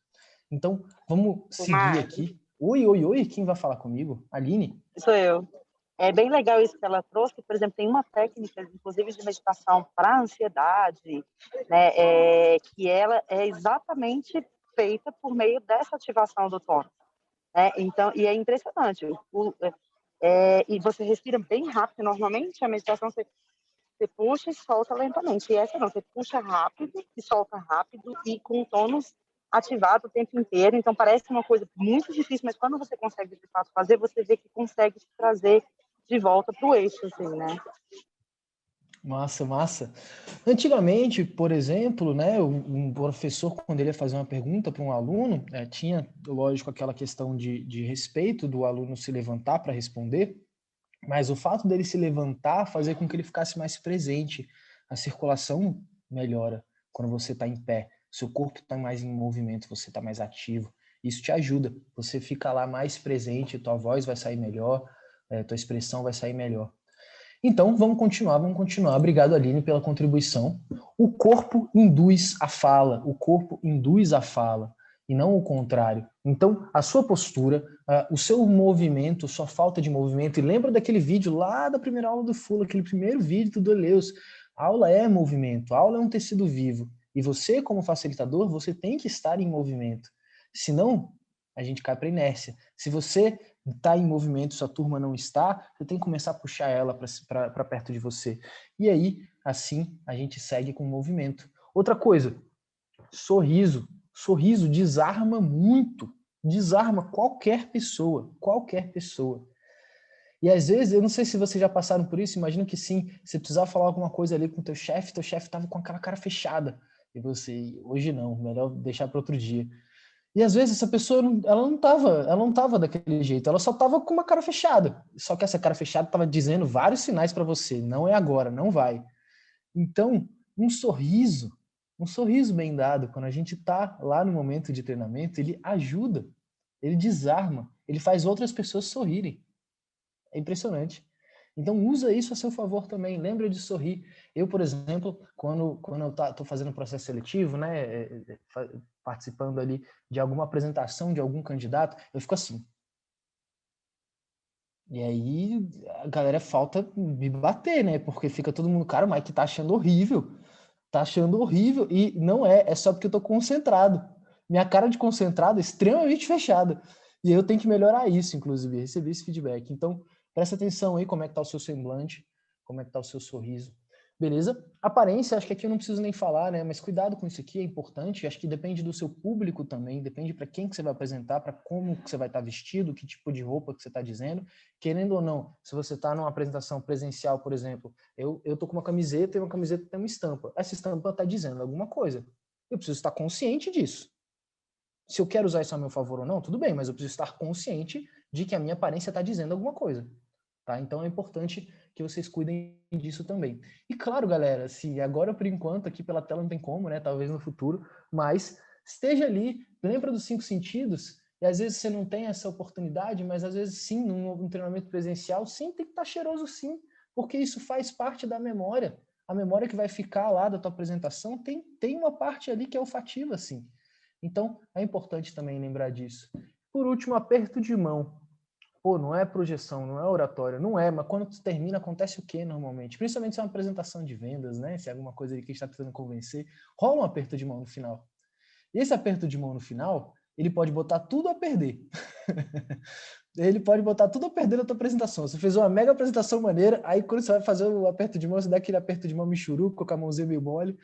Então, vamos seguir aqui. Oi, quem vai falar comigo? Aline? Sou eu. É bem legal isso que ela trouxe. Por exemplo, tem uma técnica, inclusive, de meditação para ansiedade, né, que ela é exatamente feita por meio dessa ativação do tônus. Né? Então, e é impressionante. E você respira bem rápido. Normalmente, a meditação você puxa e solta lentamente. E essa não, você puxa rápido e solta rápido e com o tônus ativado o tempo inteiro. Então, parece uma coisa muito difícil, mas quando você consegue, de fato, fazer, você vê que consegue te trazer de volta para o eixo, assim, né? Massa. Antigamente, por exemplo, né, um professor, quando ele ia fazer uma pergunta para um aluno, tinha, lógico, aquela questão de respeito do aluno se levantar para responder, mas o fato dele se levantar fazia com que ele ficasse mais presente. A circulação melhora quando você está em pé, seu corpo está mais em movimento, você está mais ativo. Isso te ajuda, você fica lá mais presente, tua voz vai sair melhor, tua expressão vai sair melhor. Então, vamos continuar. Obrigado, Aline, pela contribuição. O corpo induz a fala, e não o contrário. Então, a sua postura, o seu movimento, sua falta de movimento, e lembra daquele vídeo lá da primeira aula do Full, aquele primeiro vídeo do Deleuze. A aula é movimento, a aula é um tecido vivo, e você, como facilitador, você tem que estar em movimento. Senão, a gente cai para a inércia. Se você está em movimento, sua turma não está, você tem que começar a puxar ela para perto de você. E aí, assim, a gente segue com o movimento. Outra coisa, sorriso. Sorriso desarma muito, desarma qualquer pessoa. E às vezes, eu não sei se vocês já passaram por isso, imagino que sim, você precisava falar alguma coisa ali com teu chefe estava com aquela cara fechada, e você, hoje não, melhor deixar para outro dia. E às vezes essa pessoa, ela não tava daquele jeito, ela só tava com uma cara fechada. Só que essa cara fechada tava dizendo vários sinais para você, não é agora, não vai. Então, um sorriso bem dado, quando a gente tá lá no momento de treinamento, ele ajuda, ele desarma, ele faz outras pessoas sorrirem. É impressionante. Então, usa isso a seu favor também. Lembra de sorrir. Eu, por exemplo, quando eu tô fazendo um processo seletivo, né, participando ali de alguma apresentação de algum candidato, eu fico assim. E aí, a galera falta me bater, né? Porque fica todo mundo, cara, o Mike tá achando horrível. E não é só porque eu tô concentrado. Minha cara de concentrado é extremamente fechada. E eu tenho que melhorar isso, inclusive, receber esse feedback. Então, presta atenção aí como é que tá o seu semblante, como é que tá o seu sorriso. Beleza? Aparência, acho que aqui eu não preciso nem falar, né? Mas cuidado com isso aqui, é importante. Acho que depende do seu público também, depende para quem que você vai apresentar, para como que você vai estar vestido, que tipo de roupa que você está dizendo. Querendo ou não, se você está numa apresentação presencial, por exemplo, eu tô com uma camiseta e uma camiseta tem uma estampa. Essa estampa está dizendo alguma coisa. Eu preciso estar consciente disso. Se eu quero usar isso a meu favor ou não, tudo bem, mas eu preciso estar consciente de que a minha aparência está dizendo alguma coisa. Tá? Então é importante que vocês cuidem disso também. E claro, galera, se agora por enquanto aqui pela tela não tem como, né? Talvez no futuro, mas esteja ali, lembra dos 5 sentidos E às vezes você não tem essa oportunidade, mas às vezes sim, num treinamento presencial, sim, tem que estar cheiroso sim, porque isso faz parte da memória. A memória que vai ficar lá da tua apresentação tem uma parte ali que é olfativa, sim. Então, é importante também lembrar disso. Por último, aperto de mão. Pô, não é projeção, não é oratória, não é, mas quando tu termina, acontece o quê normalmente? Principalmente se é uma apresentação de vendas, né? Se é alguma coisa ali que a gente está tentando convencer, rola um aperto de mão no final. E esse aperto de mão no final, ele pode botar tudo a perder. Ele pode botar tudo a perder na tua apresentação. Você fez uma mega apresentação maneira, aí quando você vai fazer o aperto de mão, você dá aquele aperto de mão michuruco, com a mãozinha meio mole,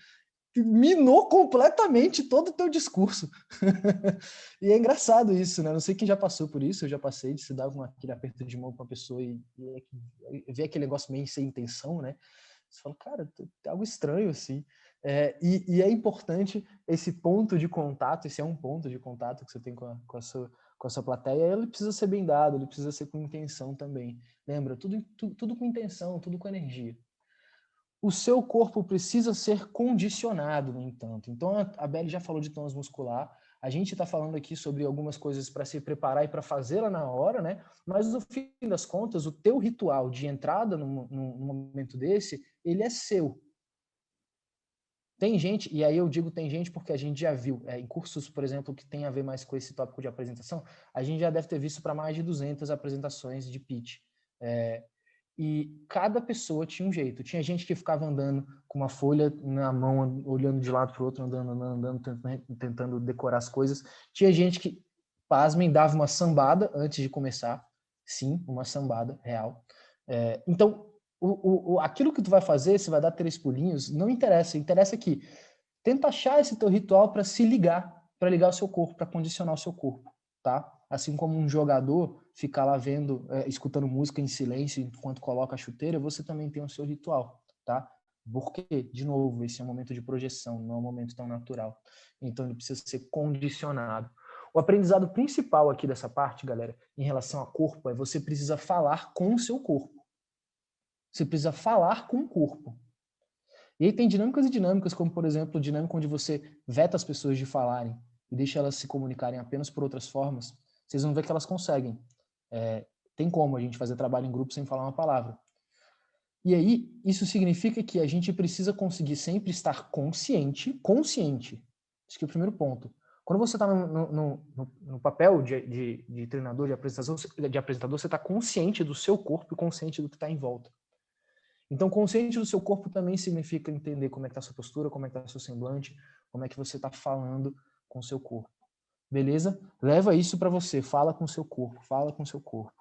minou completamente todo o teu discurso. E é engraçado isso, né? Não sei quem já passou por isso, eu já passei de se dar aquele aperto de mão para uma pessoa e ver aquele negócio meio sem intenção, né? Você fala, cara, tem algo estranho assim. E é importante esse ponto de contato, esse é um ponto de contato que você tem com a sua plateia, ele precisa ser bem dado, ele precisa ser com intenção também. Lembra? Tudo com intenção, tudo com energia. O seu corpo precisa ser condicionado, no entanto. Então, a Beli já falou de tônus muscular. A gente está falando aqui sobre algumas coisas para se preparar e para fazê-la na hora, né? Mas, no fim das contas, o teu ritual de entrada num momento desse, ele é seu. Tem gente, e aí eu digo tem gente porque a gente já viu, em cursos, por exemplo, que tem a ver mais com esse tópico de apresentação, a gente já deve ter visto para mais de 200 apresentações de pitch. E cada pessoa tinha um jeito. Tinha gente que ficava andando com uma folha na mão, olhando de lado para o outro, andando, tentando decorar as coisas. Tinha gente que, pasmem, dava uma sambada antes de começar. Sim, uma sambada real. Então, aquilo que tu vai fazer, se vai dar 3 pulinhos, não interessa. Interessa que tenta achar esse teu ritual para se ligar, para ligar o seu corpo, para condicionar o seu corpo, tá? Assim como um jogador ficar lá vendo, escutando música em silêncio enquanto coloca a chuteira, você também tem o seu ritual, tá? Porque, de novo, esse é um momento de projeção, não é um momento tão natural. Então ele precisa ser condicionado. O aprendizado principal aqui dessa parte, galera, em relação ao corpo, é você precisa falar com o seu corpo. Você precisa falar com o corpo. E aí tem dinâmicas e dinâmicas, como, por exemplo, dinâmica onde você veta as pessoas de falarem e deixa elas se comunicarem apenas por outras formas. Vocês vão ver que elas conseguem. Tem como a gente fazer trabalho em grupo sem falar uma palavra. E aí, isso significa que a gente precisa conseguir sempre estar consciente. Acho que é o primeiro ponto. Quando você está no papel de treinador, de apresentador, você está consciente do seu corpo e consciente do que está em volta. Então, consciente do seu corpo também significa entender como é que está a sua postura, como é que está o seu semblante, como é que você está falando com o seu corpo. Beleza? Leva isso para você. Fala com o seu corpo. Fala com o seu corpo.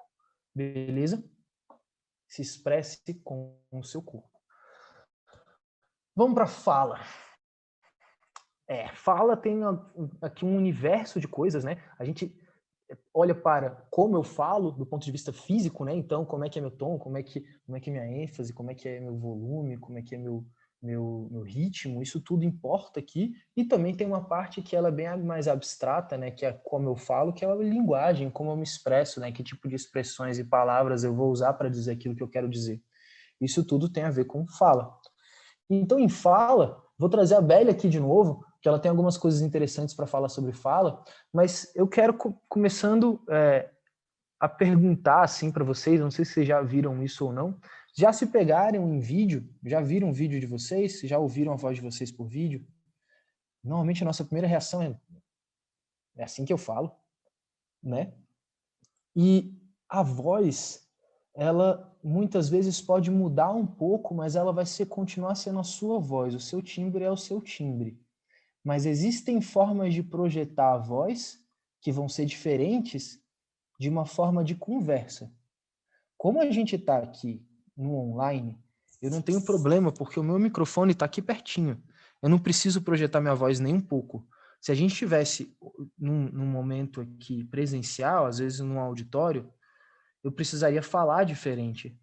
Beleza? Se expresse com o seu corpo. Vamos para fala. Fala tem aqui um universo de coisas, né? A gente olha para como eu falo do ponto de vista físico, né? Então, como é que é meu tom, como é que é minha ênfase, como é que é meu volume, como é que é meu ritmo, isso tudo importa aqui. E também tem uma parte que ela é bem mais abstrata, né? Que é como eu falo, que é a linguagem, como eu me expresso, né? Que tipo de expressões e palavras eu vou usar para dizer aquilo que eu quero dizer. Isso tudo tem a ver com fala. Então, em fala, vou trazer a Beli aqui de novo, que ela tem algumas coisas interessantes para falar sobre fala, mas eu quero começando a perguntar assim para vocês, não sei se vocês já viram isso ou não, já se pegaram em vídeo, já viram um vídeo de vocês, já ouviram a voz de vocês por vídeo? Normalmente a nossa primeira reação é assim que eu falo, né? E a voz, ela muitas vezes pode mudar um pouco, mas ela vai continuar sendo a sua voz, o seu timbre é o seu timbre. Mas existem formas de projetar a voz que vão ser diferentes de uma forma de conversa. Como a gente está aqui no online, eu não tenho problema, porque o meu microfone está aqui pertinho. Eu não preciso projetar minha voz nem um pouco. Se a gente estivesse num momento aqui presencial, às vezes num auditório, eu precisaria falar diferente.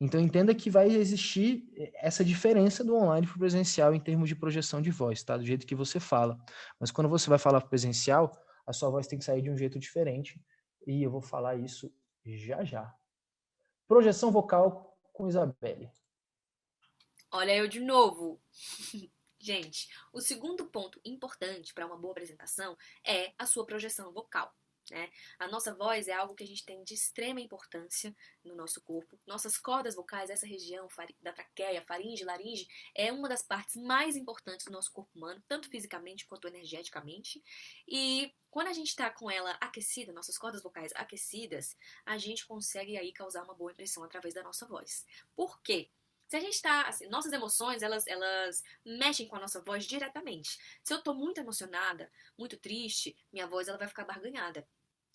Então, entenda que vai existir essa diferença do online para o presencial em termos de projeção de voz, tá? Do jeito que você fala. Mas quando você vai falar presencial, a sua voz tem que sair de um jeito diferente. E eu vou falar isso já já. Projeção vocal com Isabelle. Olha eu de novo. Gente, o segundo ponto importante para uma boa apresentação é a sua projeção vocal. né? A nossa voz é algo que a gente tem de extrema importância no nosso corpo. Nossas cordas vocais, essa região da traqueia, faringe, laringe, é uma das partes mais importantes do nosso corpo humano, tanto fisicamente quanto energeticamente. E quando a gente está com ela aquecida, nossas cordas vocais aquecidas, a gente consegue aí causar uma boa impressão através da nossa voz. Por quê? Se a gente está, assim, nossas emoções, elas mexem com a nossa voz diretamente. Se eu estou muito emocionada, muito triste, minha voz ela vai ficar barganhada.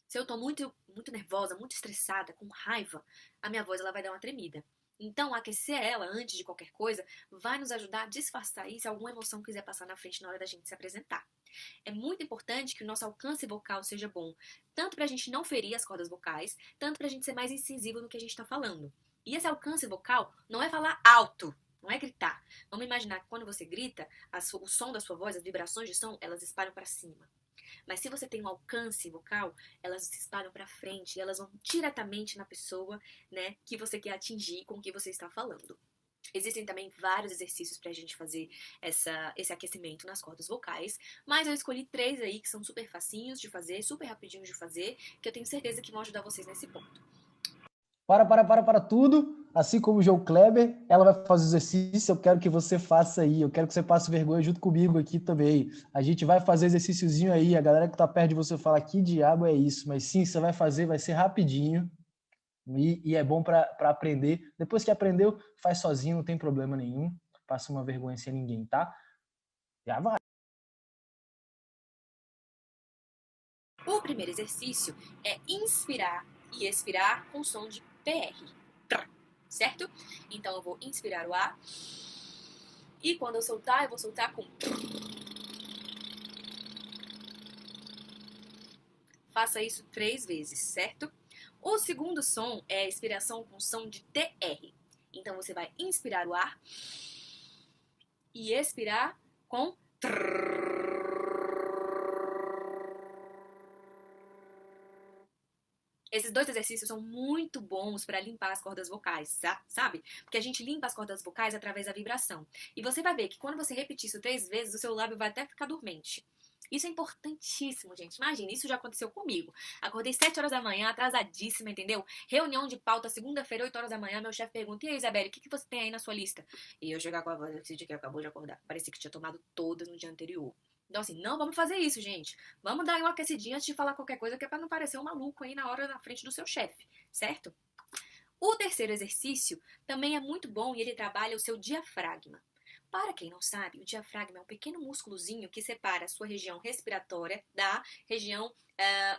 Se eu estou muito nervosa, muito estressada, com raiva, a minha voz ela vai dar uma tremida. Então, aquecer ela antes de qualquer coisa vai nos ajudar a disfarçar isso se alguma emoção quiser passar na frente na hora da gente se apresentar. É muito importante que o nosso alcance vocal seja bom, tanto para a gente não ferir as cordas vocais, tanto para a gente ser mais incisivo no que a gente está falando. E esse alcance vocal não é falar alto, não é gritar. Vamos imaginar que quando você grita, o som da sua voz, as vibrações de som, elas espalham para cima. Mas se você tem um alcance vocal, elas se espalham para frente e elas vão diretamente na pessoa, né, que você quer atingir com o que você está falando. Existem também vários exercícios para a gente fazer esse aquecimento nas cordas vocais, mas eu escolhi 3 aí que são super facinhos de fazer, super rapidinhos de fazer, que eu tenho certeza que vão ajudar vocês nesse ponto. Para tudo. Assim como o João Kleber, ela vai fazer o exercício, eu quero que você faça aí, eu quero que você passe vergonha junto comigo aqui também. A gente vai fazer exercíciozinho aí, a galera que tá perto de você fala, que diabo é isso? Mas sim, você vai fazer, vai ser rapidinho e é bom para aprender. Depois que aprendeu, faz sozinho, não tem problema nenhum. Passa uma vergonha sem ninguém, tá? Já vai. O primeiro exercício é inspirar e expirar com som de PR. Certo? Então eu vou inspirar o ar e quando eu soltar, eu vou soltar com... Faça isso 3 vezes, certo? O segundo som é a expiração com som de TR. Então você vai inspirar o ar e expirar com... Esses 2 exercícios são muito bons para limpar as cordas vocais, sabe? Porque a gente limpa as cordas vocais através da vibração. E você vai ver que quando você repetir isso 3 vezes, o seu lábio vai até ficar dormente. Isso é importantíssimo, gente. Imagina, isso já aconteceu comigo. Acordei 7 horas da manhã, atrasadíssima, entendeu? Reunião de pauta, segunda-feira, 8 horas da manhã, meu chefe pergunta, e aí, Isabelle, o que você tem aí na sua lista? E eu chegar com a voz, esse dia que acabou de acordar. Parecia que tinha tomado todas no dia anterior. Então, assim, não vamos fazer isso, gente. Vamos dar uma aquecidinha antes de falar qualquer coisa, que é pra não parecer um maluco aí na hora na frente do seu chefe, certo? O terceiro exercício também é muito bom e ele trabalha o seu diafragma. Para quem não sabe, o diafragma é um pequeno músculozinho que separa a sua região respiratória da região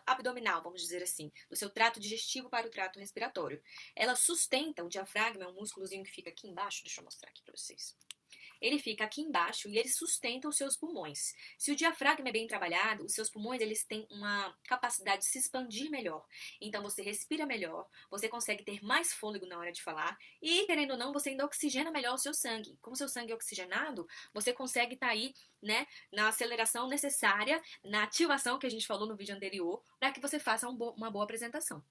abdominal, vamos dizer assim, do seu trato digestivo para o trato respiratório. Ela sustenta, o diafragma é um músculozinho que fica aqui embaixo, deixa eu mostrar aqui para vocês. Ele fica aqui embaixo e ele sustenta os seus pulmões. Se o diafragma é bem trabalhado, os seus pulmões eles têm uma capacidade de se expandir melhor. Então você respira melhor, você consegue ter mais fôlego na hora de falar e, querendo ou não, você ainda oxigena melhor o seu sangue. Com o seu sangue oxigenado, você consegue estar aí, né, na aceleração necessária, na ativação que a gente falou no vídeo anterior, para que você faça uma boa apresentação.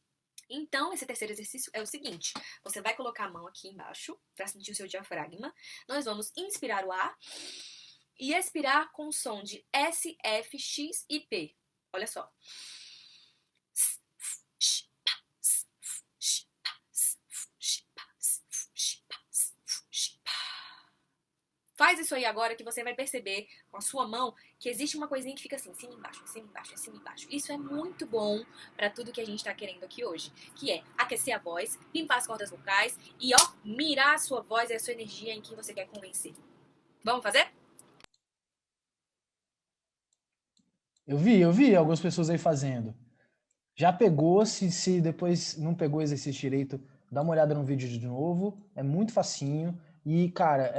Então, esse terceiro exercício é o seguinte, você vai colocar a mão aqui embaixo para sentir o seu diafragma, nós vamos inspirar o ar e expirar com o som de S, F, X e P. Olha só. Faz isso aí agora que você vai perceber com a sua mão que existe uma coisinha que fica assim, cima e embaixo, cima e embaixo, cima e embaixo. Isso é muito bom para tudo que a gente está querendo aqui hoje, que é aquecer a voz, limpar as cordas vocais e, ó, mirar a sua voz e a sua energia em quem você quer convencer. Vamos fazer? Eu vi algumas pessoas aí fazendo. Já pegou, se depois não pegou o exercício direito, dá uma olhada no vídeo de novo, é muito facinho. E, cara,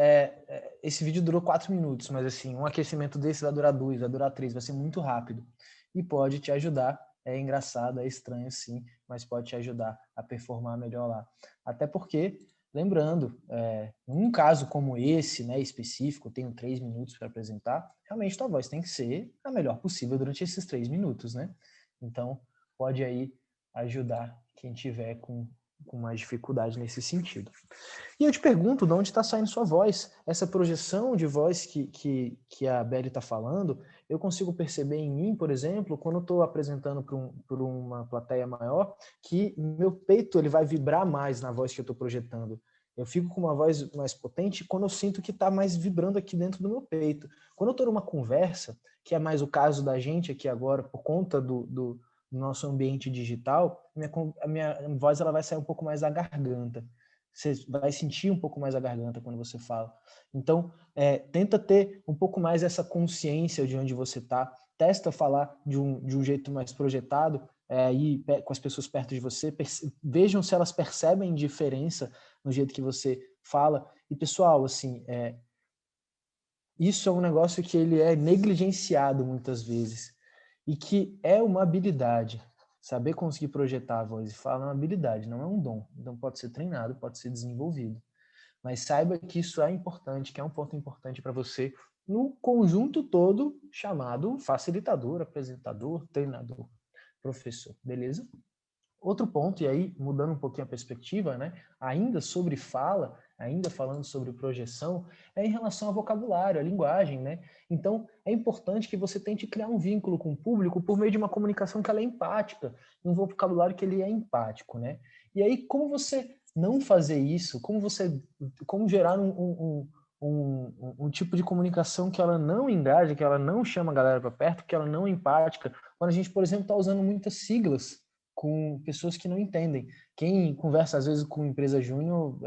esse vídeo durou 4 minutos, mas assim, um aquecimento desse vai durar 2, vai durar 3, vai ser muito rápido. E pode te ajudar, é engraçado, é estranho sim, mas pode te ajudar a performar melhor lá. Até porque, lembrando, num caso como esse, né, específico, eu tenho 3 minutos para apresentar, realmente tua voz tem que ser a melhor possível durante esses 3 minutos, né? Então, pode aí ajudar quem tiver com mais dificuldade nesse sentido. E eu te pergunto, de onde está saindo sua voz? Essa projeção de voz que a Beli está falando, eu consigo perceber em mim, por exemplo, quando eu estou apresentando para uma plateia maior, que meu peito ele vai vibrar mais na voz que eu estou projetando. Eu fico com uma voz mais potente quando eu sinto que está mais vibrando aqui dentro do meu peito. Quando eu estou numa conversa, que é mais o caso da gente aqui agora, por conta do nosso ambiente digital, a minha voz ela vai sair um pouco mais da garganta. Você vai sentir um pouco mais a garganta quando você fala. Então, tenta ter um pouco mais essa consciência de onde você está. Testa falar de um jeito mais projetado, aí com as pessoas perto de você. Vejam se elas percebem diferença no jeito que você fala. E, pessoal, assim, isso é um negócio que ele é negligenciado muitas vezes. E que é uma habilidade. Saber conseguir projetar a voz e falar é uma habilidade, não é um dom. Então pode ser treinado, pode ser desenvolvido. Mas saiba que isso é importante, que é um ponto importante para você no conjunto todo chamado facilitador, apresentador, treinador, professor, beleza? Outro ponto, e aí mudando um pouquinho a perspectiva, né? Ainda sobre fala, ainda falando sobre projeção, é em relação ao vocabulário, à linguagem, né? Então, é importante que você tente criar um vínculo com o público por meio de uma comunicação que ela é empática, um vocabulário que ele é empático, né? E aí, como você não fazer isso? Como gerar um tipo de comunicação que ela não engaja, que ela não chama a galera para perto, que ela não é empática, quando a gente, por exemplo, está usando muitas siglas com pessoas que não entendem. Quem conversa, às vezes, com empresa júnior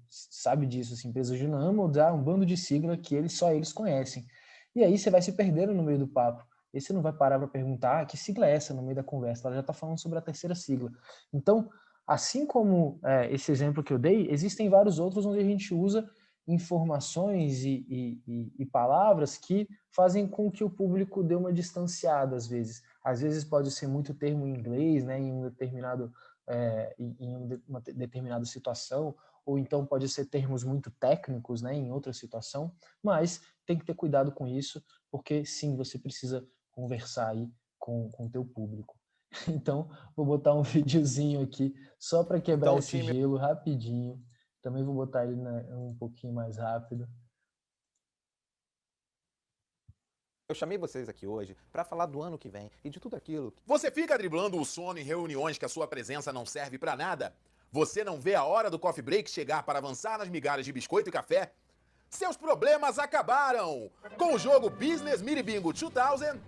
sabe disso. Assim, empresa júnior ama usar um bando de sigla que só eles conhecem. E aí você vai se perdendo no meio do papo. E você não vai parar para perguntar que sigla é essa no meio da conversa. Ela já está falando sobre a terceira sigla. Então, assim como esse exemplo que eu dei, existem vários outros onde a gente usa informações e palavras que fazem com que o público dê uma distanciada, às vezes. Às vezes pode ser muito termo em inglês, né, em uma determinada situação, ou então pode ser termos muito técnicos, né, em outra situação, mas tem que ter cuidado com isso, porque sim, você precisa conversar aí com o teu público. Então, vou botar um videozinho aqui só para quebrar esse gelo rapidinho. Também vou botar ele um pouquinho mais rápido. Eu chamei vocês aqui hoje para falar do ano que vem e de tudo aquilo. Você fica driblando o sono em reuniões que a sua presença não serve para nada? Você não vê a hora do coffee break chegar para avançar nas migalhas de biscoito e café? Seus problemas acabaram! Com o jogo Business Mini Bingo 2000,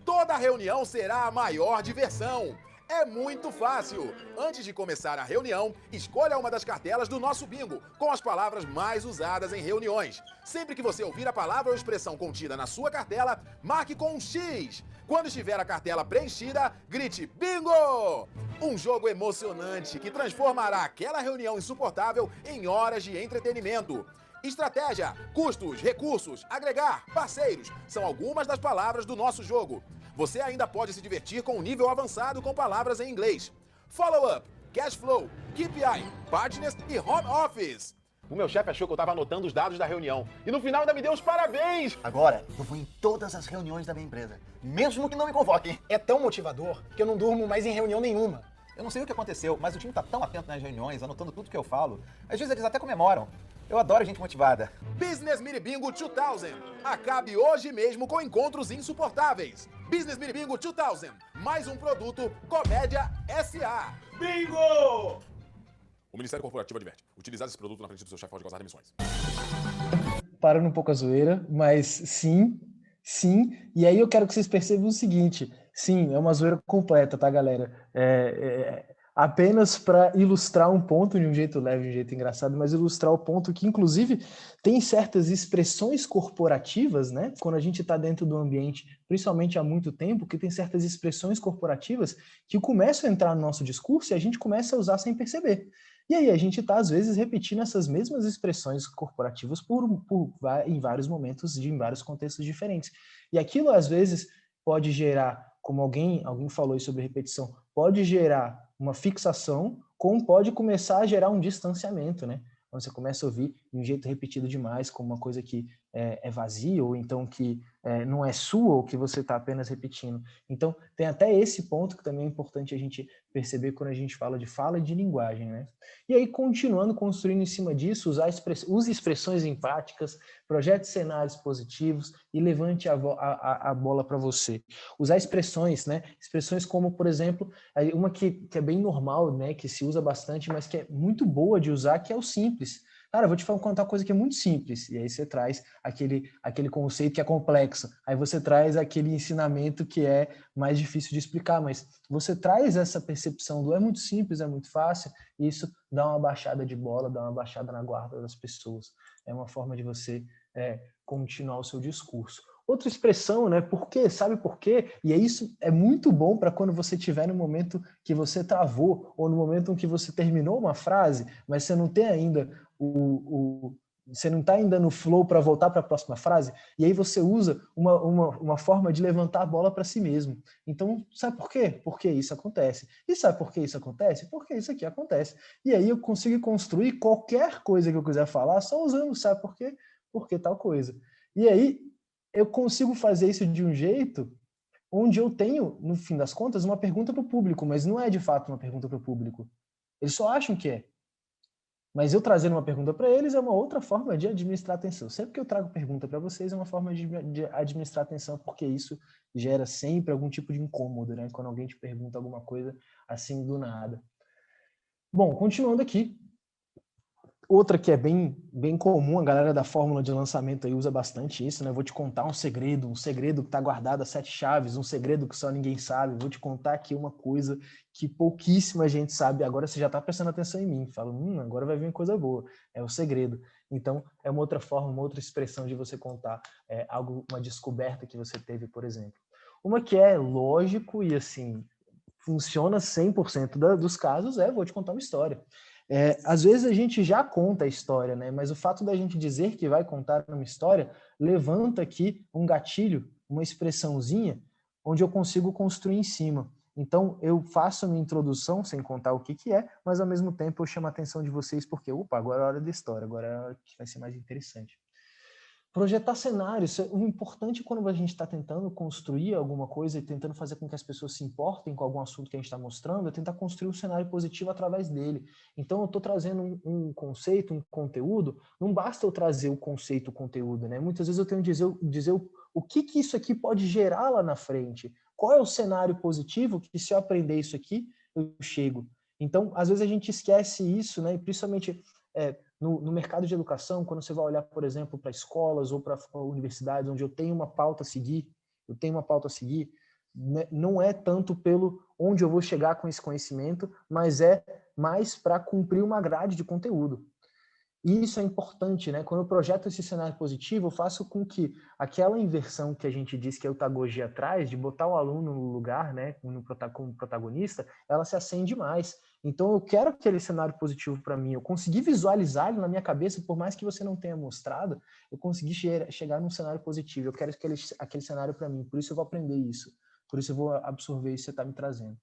toda reunião será a maior diversão. É muito fácil. Antes de começar a reunião, escolha uma das cartelas do nosso bingo, com as palavras mais usadas em reuniões. Sempre que você ouvir a palavra ou expressão contida na sua cartela, marque com um X. Quando estiver a cartela preenchida, grite bingo! Um jogo emocionante que transformará aquela reunião insuportável em horas de entretenimento. Estratégia, custos, recursos, agregar, parceiros, são algumas das palavras do nosso jogo. Você ainda pode se divertir com um nível avançado com palavras em inglês. Follow-up, cash flow, KPI, partners e home office. O meu chefe achou que eu estava anotando os dados da reunião. E no final ainda me deu os parabéns. Agora, eu vou em todas as reuniões da minha empresa. Mesmo que não me convoquem. É tão motivador que eu não durmo mais em reunião nenhuma. Eu não sei o que aconteceu, mas o time tá tão atento nas reuniões, anotando tudo que eu falo. Às vezes eles até comemoram. Eu adoro gente motivada. Business Mini Bingo 2000. Acabe hoje mesmo com encontros insuportáveis. Business Mini Bingo 2000. Mais um produto Comédia SA. Bingo! O Ministério Corporativo adverte. Utilizar esse produto na frente do seu chefe pode causar demissões. Parando um pouco a zoeira, mas sim. E aí eu quero que vocês percebam o seguinte. Sim, é uma zoeira completa, tá, galera? Apenas para ilustrar um ponto de um jeito leve, de um jeito engraçado, mas ilustrar o ponto que, inclusive, tem certas expressões corporativas, né? Quando a gente está dentro do ambiente, principalmente há muito tempo, que tem certas expressões corporativas que começam a entrar no nosso discurso e a gente começa a usar sem perceber. E aí a gente está, às vezes, repetindo essas mesmas expressões corporativas em vários momentos, em vários contextos diferentes. E aquilo, às vezes, pode gerar, como alguém falou aí sobre repetição, pode gerar uma fixação, como pode começar a gerar um distanciamento, né? Quando você começa a ouvir de um jeito repetido demais, como uma coisa que é vazia, ou então que não é sua, ou que você está apenas repetindo. Então, tem até esse ponto que também é importante a gente perceber quando a gente fala de fala e de linguagem, né? E aí, continuando, construindo em cima disso, use expressões empáticas, projete cenários positivos e levante a bola para você. Usar expressões, né? Expressões como, por exemplo, uma que é bem normal, né? Que se usa bastante, mas que é muito boa de usar, que é o simples. Cara, eu vou te contar uma coisa que é muito simples. E aí você traz aquele conceito que é complexo. Aí você traz aquele ensinamento que é mais difícil de explicar, mas você traz essa percepção do é muito simples, é muito fácil, e isso dá uma baixada de bola, dá uma baixada na guarda das pessoas. É uma forma de você continuar o seu discurso. Outra expressão, né? Por quê? Sabe por quê? E isso é muito bom para quando você estiver no momento que você travou, ou no momento em que você terminou uma frase, mas você não tem ainda você não está ainda no flow para voltar para a próxima frase, e aí você usa uma forma de levantar a bola para si mesmo. Então, sabe por quê? Porque isso acontece. E sabe por que isso acontece? Porque isso aqui acontece. E aí eu consigo construir qualquer coisa que eu quiser falar só usando, sabe por quê? Porque tal coisa. E aí eu consigo fazer isso de um jeito onde eu tenho, no fim das contas, uma pergunta para o público, mas não é de fato uma pergunta para o público. Eles só acham que é. Mas eu trazendo uma pergunta para eles é uma outra forma de administrar atenção. Sempre que eu trago pergunta para vocês é uma forma de administrar atenção, porque isso gera sempre algum tipo de incômodo, né? Quando alguém te pergunta alguma coisa assim do nada. Bom, continuando aqui. Outra que é bem comum, a galera da fórmula de lançamento aí usa bastante isso, né? Vou te contar um segredo que está guardado a 7 chaves, um segredo que só ninguém sabe. Vou te contar aqui uma coisa que pouquíssima gente sabe. Agora você já está prestando atenção em mim. Fala, agora vai vir coisa boa. É o segredo. Então, é uma outra forma, uma outra expressão de você contar uma descoberta que você teve, por exemplo. Uma que é lógico e, assim, funciona 100% dos casos vou te contar uma história. Às vezes a gente já conta a história, né? Mas o fato da gente dizer que vai contar uma história levanta aqui um gatilho, uma expressãozinha, onde eu consigo construir em cima. Então, eu faço a minha introdução sem contar o que é, mas ao mesmo tempo eu chamo a atenção de vocês porque, agora é a hora da história, agora é a hora que vai ser mais interessante. Projetar cenários. O importante quando a gente está tentando construir alguma coisa e tentando fazer com que as pessoas se importem com algum assunto que a gente está mostrando é tentar construir um cenário positivo através dele. Então, eu estou trazendo um conceito, um conteúdo, não basta eu trazer o conceito, o conteúdo, né? Muitas vezes eu tenho que dizer o que isso aqui pode gerar lá na frente. Qual é o cenário positivo que se eu aprender isso aqui, eu chego. Então, às vezes a gente esquece isso, né? E principalmente no mercado de educação, quando você vai olhar, por exemplo, para escolas ou para universidades onde eu tenho uma pauta a seguir, né? Não é tanto pelo onde eu vou chegar com esse conhecimento, mas é mais para cumprir uma grade de conteúdo. E isso é importante, né? Quando eu projeto esse cenário positivo, eu faço com que aquela inversão que a gente diz que é eutagogia atrás, de botar o aluno no lugar, né, como protagonista, ela se acende mais. Então, eu quero aquele cenário positivo para mim. Eu consegui visualizar ele na minha cabeça, por mais que você não tenha mostrado, eu consegui chegar num cenário positivo. Eu quero aquele cenário para mim, por isso eu vou aprender isso. Por isso eu vou absorver isso que você está me trazendo.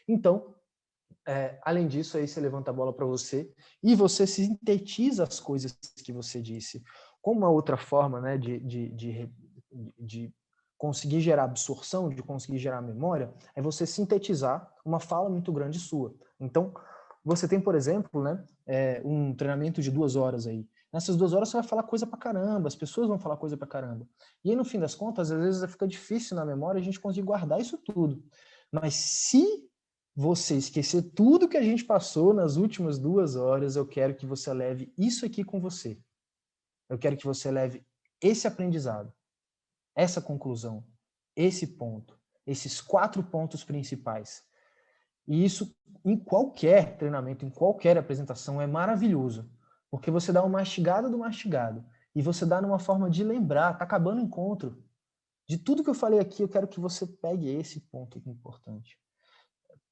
Então, além disso, aí você levanta a bola para você e você sintetiza as coisas que você disse. Como uma outra forma, né, de conseguir gerar absorção, de conseguir gerar memória, é você sintetizar uma fala muito grande sua. Então, você tem, por exemplo, né, um treinamento de 2 horas aí. Nessas 2 horas você vai falar coisa pra caramba, as pessoas vão falar coisa pra caramba. E aí, no fim das contas, às vezes fica difícil na memória a gente conseguir guardar isso tudo. Mas se você esquecer tudo que a gente passou nas últimas 2 horas, eu quero que você leve isso aqui com você. Eu quero que você leve esse aprendizado, essa conclusão, esse ponto, esses 4 pontos principais. E isso, em qualquer treinamento, em qualquer apresentação, é maravilhoso. Porque você dá uma mastigada do mastigado. E você dá numa forma de lembrar, tá acabando o encontro. De tudo que eu falei aqui, eu quero que você pegue esse ponto importante.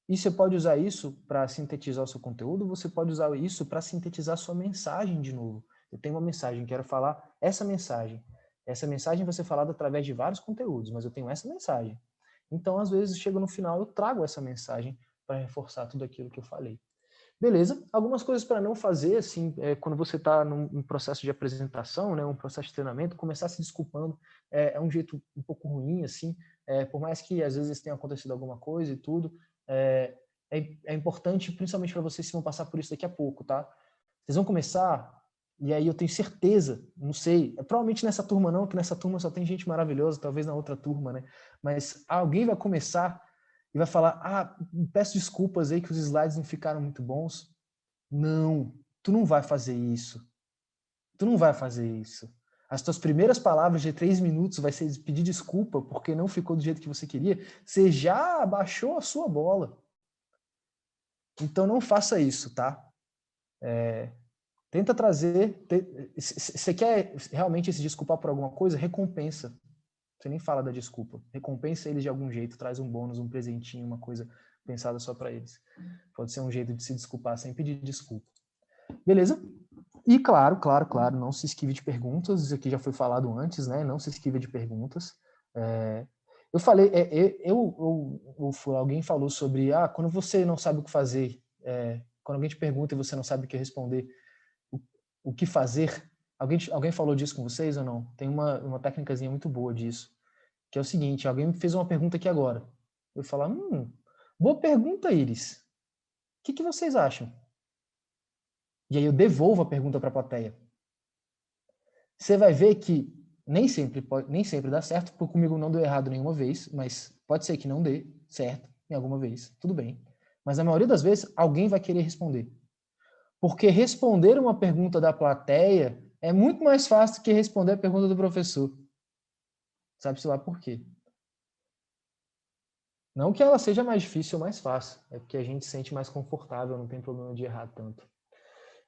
E você pode usar isso para sintetizar o seu conteúdo, você pode usar isso para sintetizar a sua mensagem de novo. Eu tenho uma mensagem, quero falar essa mensagem. Essa mensagem vai ser falada através de vários conteúdos, mas eu tenho essa mensagem. Então, às vezes, chega no final, eu trago essa mensagem para reforçar tudo aquilo que eu falei. Beleza? Algumas coisas para não fazer, assim, quando você está num processo de apresentação, né, um processo de treinamento, começar se desculpando é um jeito um pouco ruim, assim, por mais que às vezes tenha acontecido alguma coisa e tudo, é importante, principalmente para vocês que vão passar por isso daqui a pouco, tá? Vocês vão começar, e aí eu tenho certeza, não sei, provavelmente nessa turma não, que nessa turma só tem gente maravilhosa, talvez na outra turma, né? Mas alguém vai começar e vai falar, peço desculpas aí que os slides não ficaram muito bons. Não, tu não vai fazer isso. Tu não vai fazer isso. As tuas primeiras palavras de 3 minutos vai ser pedir desculpa porque não ficou do jeito que você queria. Você já abaixou a sua bola. Então não faça isso, tá? Tenta trazer... Você quer realmente se desculpar por alguma coisa? Recompensa. Você nem fala da desculpa. Recompensa eles de algum jeito, traz um bônus, um presentinho, uma coisa pensada só para eles. Pode ser um jeito de se desculpar sem pedir desculpa. Beleza? E claro, não se esquive de perguntas. Isso aqui já foi falado antes, né? Não se esquive de perguntas. Eu falei, alguém falou sobre, quando você não sabe o que fazer, quando alguém te pergunta e você não sabe o que responder, o que fazer. Alguém falou disso com vocês ou não? Tem uma técnicazinha muito boa disso, que é o seguinte, alguém me fez uma pergunta aqui agora. Eu vou falar, boa pergunta, Iris. O que vocês acham? E aí eu devolvo a pergunta para a plateia. Você vai ver que nem sempre dá certo, porque comigo não deu errado nenhuma vez, mas pode ser que não dê certo em alguma vez, tudo bem. Mas na maioria das vezes, alguém vai querer responder. Porque responder uma pergunta da plateia é muito mais fácil do que responder a pergunta do professor. Sabe-se lá por quê? Não que ela seja mais difícil ou mais fácil, é porque a gente se sente mais confortável, não tem problema de errar tanto.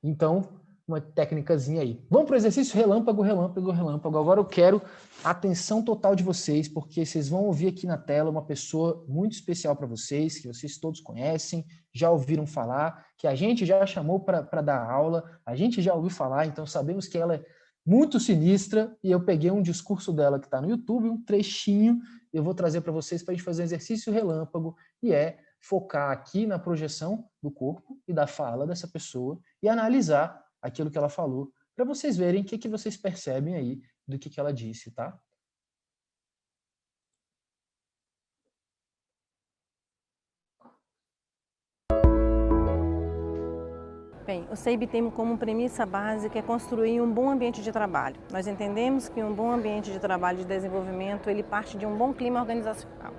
Então, uma técnicazinha aí. Vamos para o exercício relâmpago. Agora eu quero a atenção total de vocês, porque vocês vão ouvir aqui na tela uma pessoa muito especial para vocês, que vocês todos conhecem, já ouviram falar, que a gente já chamou para dar aula, a gente já ouviu falar, então sabemos que ela é muito sinistra, e eu peguei um discurso dela que está no YouTube, um trechinho, eu vou trazer para vocês para a gente fazer um exercício relâmpago, e focar aqui na projeção do corpo e da fala dessa pessoa e analisar aquilo que ela falou, para vocês verem o que vocês percebem aí do que ela disse, tá? Bem, o CEIB tem como premissa básica construir um bom ambiente de trabalho. Nós entendemos que um bom ambiente de trabalho e de desenvolvimento, ele parte de um bom clima organizacional.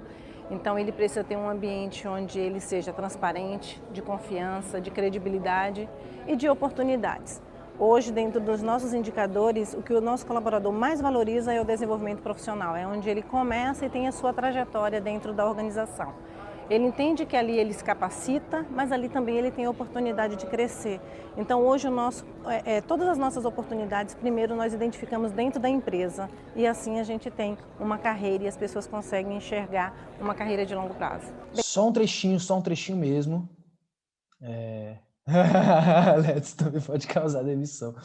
Então, ele precisa ter um ambiente onde ele seja transparente, de confiança, de credibilidade e de oportunidades. Hoje, dentro dos nossos indicadores, o que o nosso colaborador mais valoriza é o desenvolvimento profissional, é onde ele começa e tem a sua trajetória dentro da organização. Ele entende que ali ele se capacita, mas ali também ele tem a oportunidade de crescer. Então hoje todas as nossas oportunidades, primeiro nós identificamos dentro da empresa e assim a gente tem uma carreira e as pessoas conseguem enxergar uma carreira de longo prazo. Só um trechinho mesmo. Let's também pode causar demissão.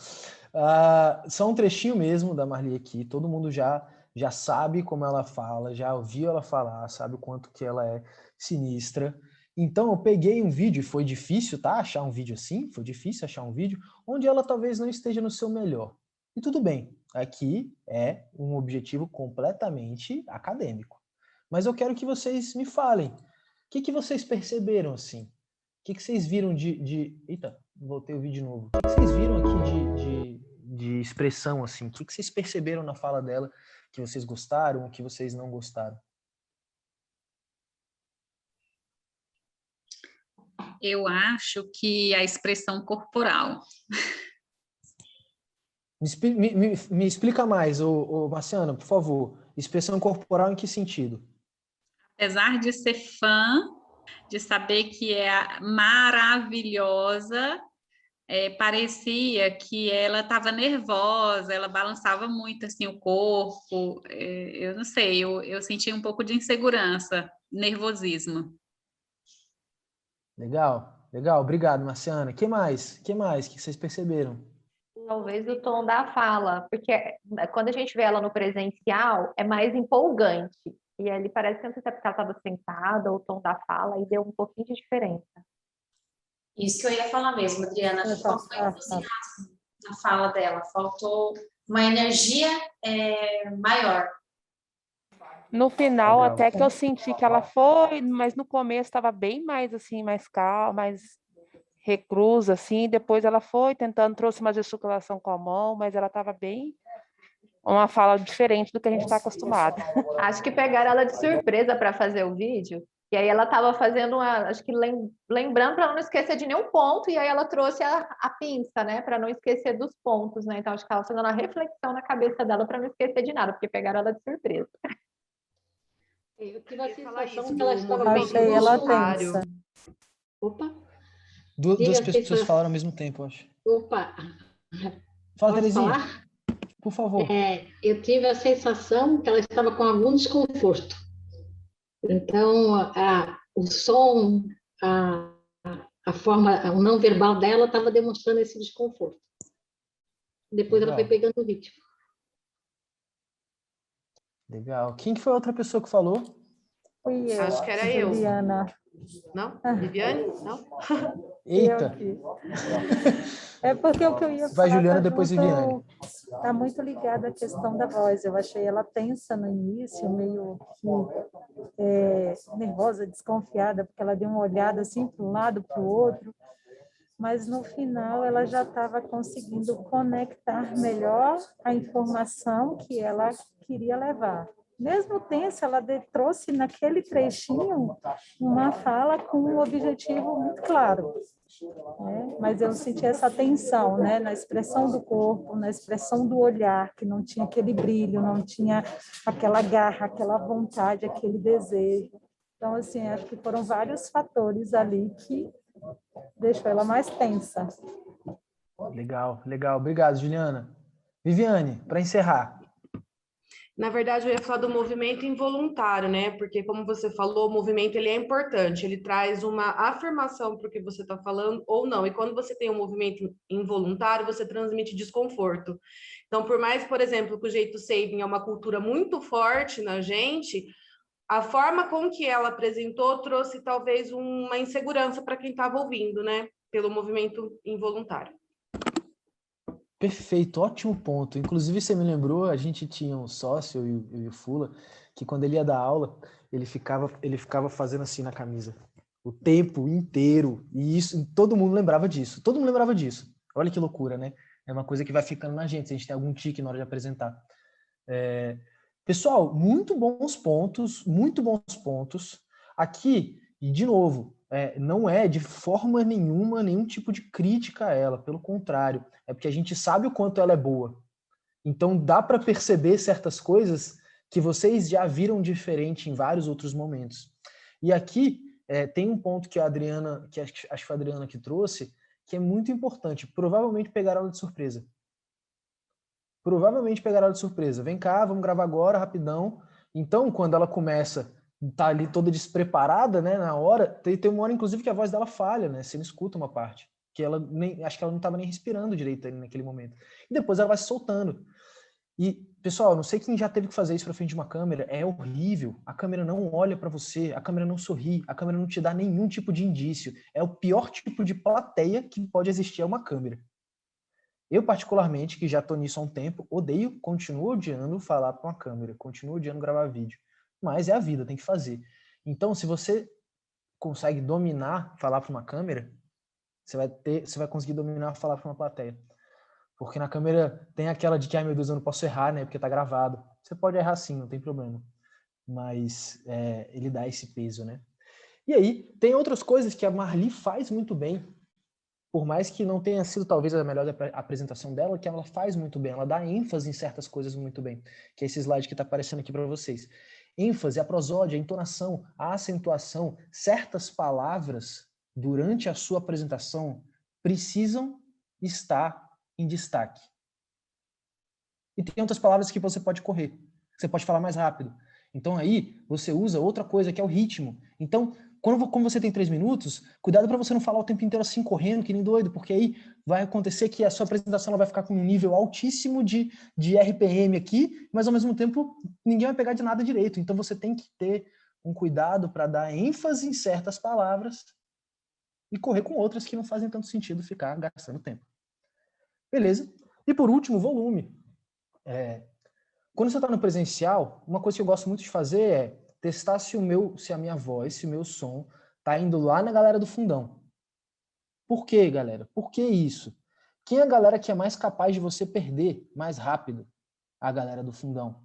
Só um trechinho mesmo da Marli aqui, todo mundo já sabe como ela fala, já ouviu ela falar, sabe o quanto que ela é sinistra. Então eu peguei um vídeo, foi difícil, tá? Achar um vídeo assim, foi difícil achar um vídeo, onde ela talvez não esteja no seu melhor. E tudo bem, aqui é um objetivo completamente acadêmico. Mas eu quero que vocês me falem, o que vocês perceberam assim? O que vocês viram Eita, voltei o vídeo de novo. O que vocês viram aqui de expressão, assim? O que vocês perceberam na fala dela que vocês gostaram ou que vocês não gostaram? Eu acho que a expressão corporal. Me explica mais, Marciana, por favor. Expressão corporal em que sentido? Apesar de ser fã, de saber que é maravilhosa, parecia que ela estava nervosa, ela balançava muito assim o corpo, eu não sei, eu senti um pouco de insegurança, nervosismo. Legal, obrigado, Marciana. Que mais? Que vocês perceberam? Talvez o tom da fala, porque quando a gente vê ela no presencial, é mais empolgante. E ali parece que não sei se é porque ela estava sentada ou o tom da fala, e deu um pouquinho de diferença. Isso que eu ia falar mesmo, Adriana. Faltou entusiasmo na fala dela, faltou uma energia maior. No final, Legal. até que eu senti que ela foi, mas no começo estava bem mais assim, mais calma, mais reclusa, assim. Depois ela foi tentando, trouxe uma gesticulação com a mão, mas ela estava bem, uma fala diferente do que a gente está acostumado. Acho que pegaram ela de surpresa para fazer o vídeo. E aí ela estava fazendo acho que lembrando para não esquecer de nenhum ponto, e aí ela trouxe a pinça, né, para não esquecer dos pontos, né? Então acho que ela fazendo uma reflexão na cabeça dela para não esquecer de nada, porque pegaram ela de surpresa. Eu tive a sensação que ela estava bem Achei ela tensa. Opa. Duas pessoas falaram ao mesmo tempo, eu acho. Opa. Fala, Posso Terezinha. falar? Por favor. Eu tive a sensação que ela estava com algum desconforto. Então, o som, a forma, o não verbal dela estava demonstrando esse desconforto. Depois Legal. ela foi pegando o ritmo. Legal. Quem que foi a outra pessoa que falou? Fui eu. Acho que era eu. Juliana. Não? Viviane? Não? Eita! É porque o que eu ia falar... Vai, Juliana, depois Viviane. Está muito ligada à questão da voz. Eu achei ela tensa no início, meio que nervosa, desconfiada, porque ela deu uma olhada assim para um lado, para o outro. Mas no final ela já estava conseguindo conectar melhor a informação que ela queria levar. Mesmo tensa, ela trouxe naquele trechinho uma fala com um objetivo muito claro, né? Mas eu senti essa tensão, né? Na expressão do corpo, na expressão do olhar, que não tinha aquele brilho, não tinha aquela garra, aquela vontade, aquele desejo. Então, assim, acho que foram vários fatores ali que deixou ela mais tensa. Legal, legal. Obrigado, Juliana. Viviane, para encerrar. Na verdade, eu ia falar do movimento involuntário, né? Porque, como você falou, o movimento ele é importante, ele traz uma afirmação para o que você está falando ou não. E quando você tem um movimento involuntário, você transmite desconforto. Então, por mais, por exemplo, que o jeito Sabin é uma cultura muito forte na gente, a forma com que ela apresentou trouxe talvez uma insegurança para quem estava ouvindo, né? Pelo movimento involuntário. Perfeito, ótimo ponto. Inclusive, você me lembrou, a gente tinha um sócio, eu e o Fula, que quando ele ia dar aula, ele ficava fazendo assim na camisa o tempo inteiro. E isso, todo mundo lembrava disso. Todo mundo lembrava disso. Olha que loucura, né? É uma coisa que vai ficando na gente, se a gente tem algum tique na hora de apresentar. Pessoal, muito bons pontos. Aqui, e de novo, não é de forma nenhuma nenhum tipo de crítica a ela, pelo contrário, é porque a gente sabe o quanto ela é boa. Então dá para perceber certas coisas que vocês já viram diferente em vários outros momentos. E aqui tem um ponto que a Adriana, que acho que foi a Adriana que trouxe, que é muito importante. Provavelmente pegaram ela de surpresa. Vem cá, vamos gravar agora, rapidão. Então, quando ela começa, tá ali toda despreparada, né, na hora, tem uma hora, inclusive, que a voz dela falha, né? Você não escuta uma parte. Que ela acho que ela não estava nem respirando direito ali naquele momento. E depois ela vai se soltando. E, pessoal, não sei quem já teve que fazer isso para frente de uma câmera, é horrível. A câmera não olha para você, a câmera não sorri, a câmera não te dá nenhum tipo de indício. É o pior tipo de plateia que pode existir a uma câmera. Eu, particularmente, que já estou nisso há um tempo, continuo odiando falar para uma câmera, continuo odiando gravar vídeo. Mas é a vida, tem que fazer. Então, se você consegue dominar falar para uma câmera, você vai conseguir dominar falar para uma plateia. Porque na câmera tem aquela de que, ai meu Deus, eu não posso errar, né? Porque tá gravado. Você pode errar sim, não tem problema. Mas ele dá esse peso, né? E aí, tem outras coisas que a Marli faz muito bem. Por mais que não tenha sido talvez a melhor apresentação dela, que ela faz muito bem. Ela dá ênfase em certas coisas muito bem. Que é esse slide que tá aparecendo aqui para vocês. ênfase, a prosódia, a entonação, a acentuação, certas palavras durante a sua apresentação precisam estar em destaque. E tem outras palavras que você pode correr, você pode falar mais rápido. Então aí você usa outra coisa que é o ritmo. Então, como você tem 3 minutos, cuidado para você não falar o tempo inteiro assim, correndo, que nem doido, porque aí vai acontecer que a sua apresentação ela vai ficar com um nível altíssimo de RPM aqui, mas ao mesmo tempo ninguém vai pegar de nada direito. Então você tem que ter um cuidado para dar ênfase em certas palavras e correr com outras que não fazem tanto sentido ficar gastando tempo. Beleza? E por último, volume. Quando você está no presencial, uma coisa que eu gosto muito de fazer é testar se a minha voz, se o meu som tá indo lá na galera do fundão. Por quê, galera? Por que isso? Quem é a galera que é mais capaz de você perder mais rápido? A galera do fundão.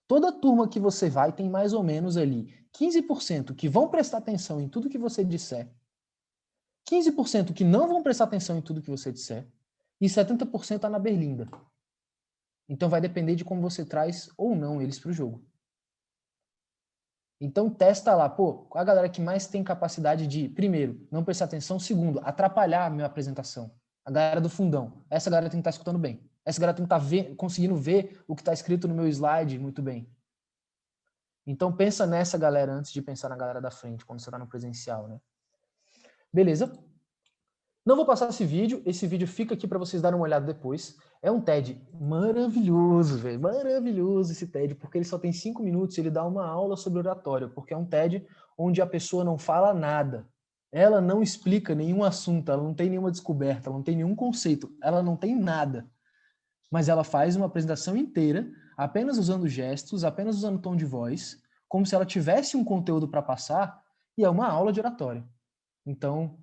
Toda turma que você vai tem mais ou menos ali 15% que vão prestar atenção em tudo que você disser, 15% que não vão prestar atenção em tudo que você disser, e 70% está na berlinda. Então vai depender de como você traz ou não eles para o jogo. Então testa lá, a galera que mais tem capacidade de, primeiro, não prestar atenção, segundo, atrapalhar a minha apresentação. A galera do fundão. Essa galera tem que estar escutando bem. Essa galera tem que estar conseguindo ver o que está escrito no meu slide muito bem. Então pensa nessa galera antes de pensar na galera da frente, quando você está no presencial, né? Beleza? Não vou passar esse vídeo fica aqui para vocês darem uma olhada depois. É um TED maravilhoso, velho, maravilhoso esse TED, porque ele só tem 5 minutos e ele dá uma aula sobre oratória, porque é um TED onde a pessoa não fala nada. Ela não explica nenhum assunto, ela não tem nenhuma descoberta, ela não tem nenhum conceito, ela não tem nada. Mas ela faz uma apresentação inteira, apenas usando gestos, apenas usando tom de voz, como se ela tivesse um conteúdo para passar, e é uma aula de oratória. Então,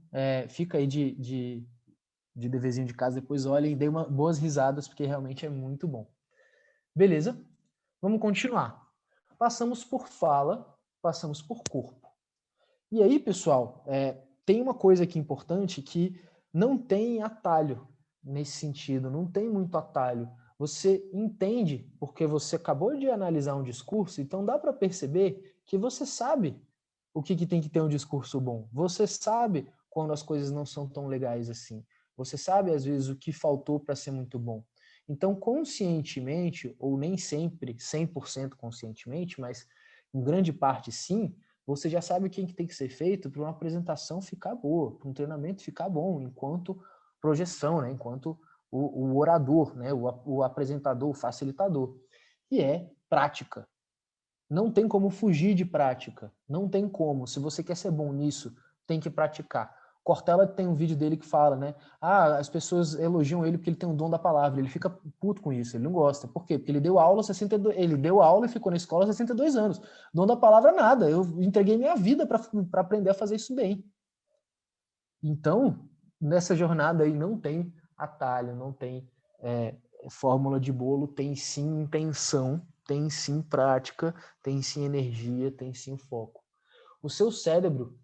fica aí de deverzinho de casa, depois olhem e deem boas risadas, porque realmente é muito bom. Beleza? Vamos continuar. Passamos por fala, passamos por corpo. E aí, pessoal, tem uma coisa aqui importante que não tem atalho nesse sentido, não tem muito atalho. Você entende, porque você acabou de analisar um discurso, então dá para perceber que você sabe o que tem que ter um discurso bom. Você sabe quando as coisas não são tão legais assim. Você sabe, às vezes, o que faltou para ser muito bom. Então, conscientemente, ou nem sempre 100% conscientemente, mas em grande parte sim, você já sabe o que tem que ser feito para uma apresentação ficar boa, para um treinamento ficar bom, enquanto projeção, né? Enquanto o orador, né? O apresentador, o facilitador. E é prática. Não tem como fugir de prática. Não tem como. Se você quer ser bom nisso, tem que praticar. Cortella tem um vídeo dele que fala, né? As pessoas elogiam ele porque ele tem um dom da palavra. Ele fica puto com isso, ele não gosta. Por quê? Porque ele deu aula e ficou na escola há 62 anos. Dom da palavra nada. Eu entreguei minha vida para aprender a fazer isso bem. Então, nessa jornada aí não tem atalho, não tem fórmula de bolo, tem sim intenção, tem sim prática, tem sim energia, tem sim foco. O seu cérebro,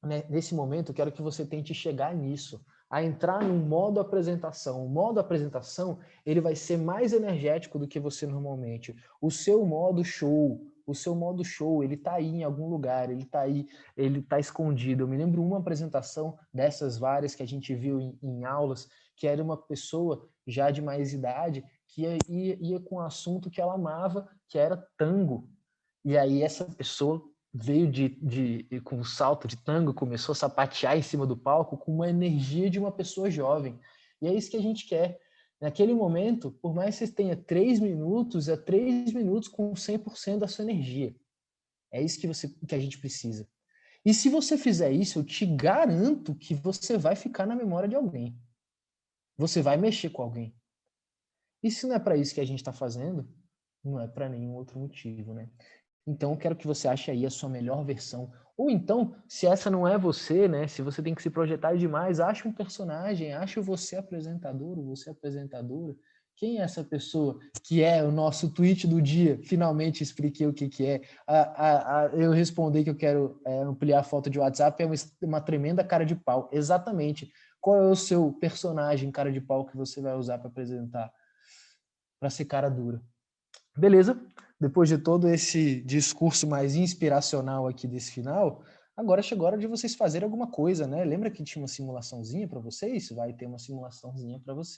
né, nesse momento, eu quero que você tente chegar nisso, a entrar no modo apresentação. O modo apresentação, ele vai ser mais energético do que você normalmente. O seu modo show, ele tá aí em algum lugar, ele tá aí, ele tá escondido. Eu me lembro uma apresentação dessas várias que a gente viu em aulas, que era uma pessoa já de mais idade, que ia com um assunto que ela amava, que era tango. E aí essa pessoa veio com um salto de tango, começou a sapatear em cima do palco com uma energia de uma pessoa jovem. E é isso que a gente quer. Naquele momento, por mais que você tenha 3 minutos, é 3 minutos com 100% da sua energia. É isso que a gente precisa. E se você fizer isso, eu te garanto que você vai ficar na memória de alguém. Você vai mexer com alguém. E se não é para isso que a gente está fazendo, não é para nenhum outro motivo, né? Então, eu quero que você ache aí a sua melhor versão. Ou então, se essa não é você, né? Se você tem que se projetar demais, ache um personagem, ache você apresentador, ou você apresentadora. Quem é essa pessoa que é o nosso tweet do dia? Finalmente expliquei o que é. Eu respondi que eu quero ampliar a foto de WhatsApp, é uma tremenda cara de pau. Exatamente. Qual é o seu personagem cara de pau que você vai usar para apresentar? Para ser cara dura. Beleza? Depois de todo esse discurso mais inspiracional aqui desse final, agora chegou a hora de vocês fazerem alguma coisa, né? Lembra que tinha uma simulaçãozinha para vocês? Vai ter uma simulaçãozinha para vocês.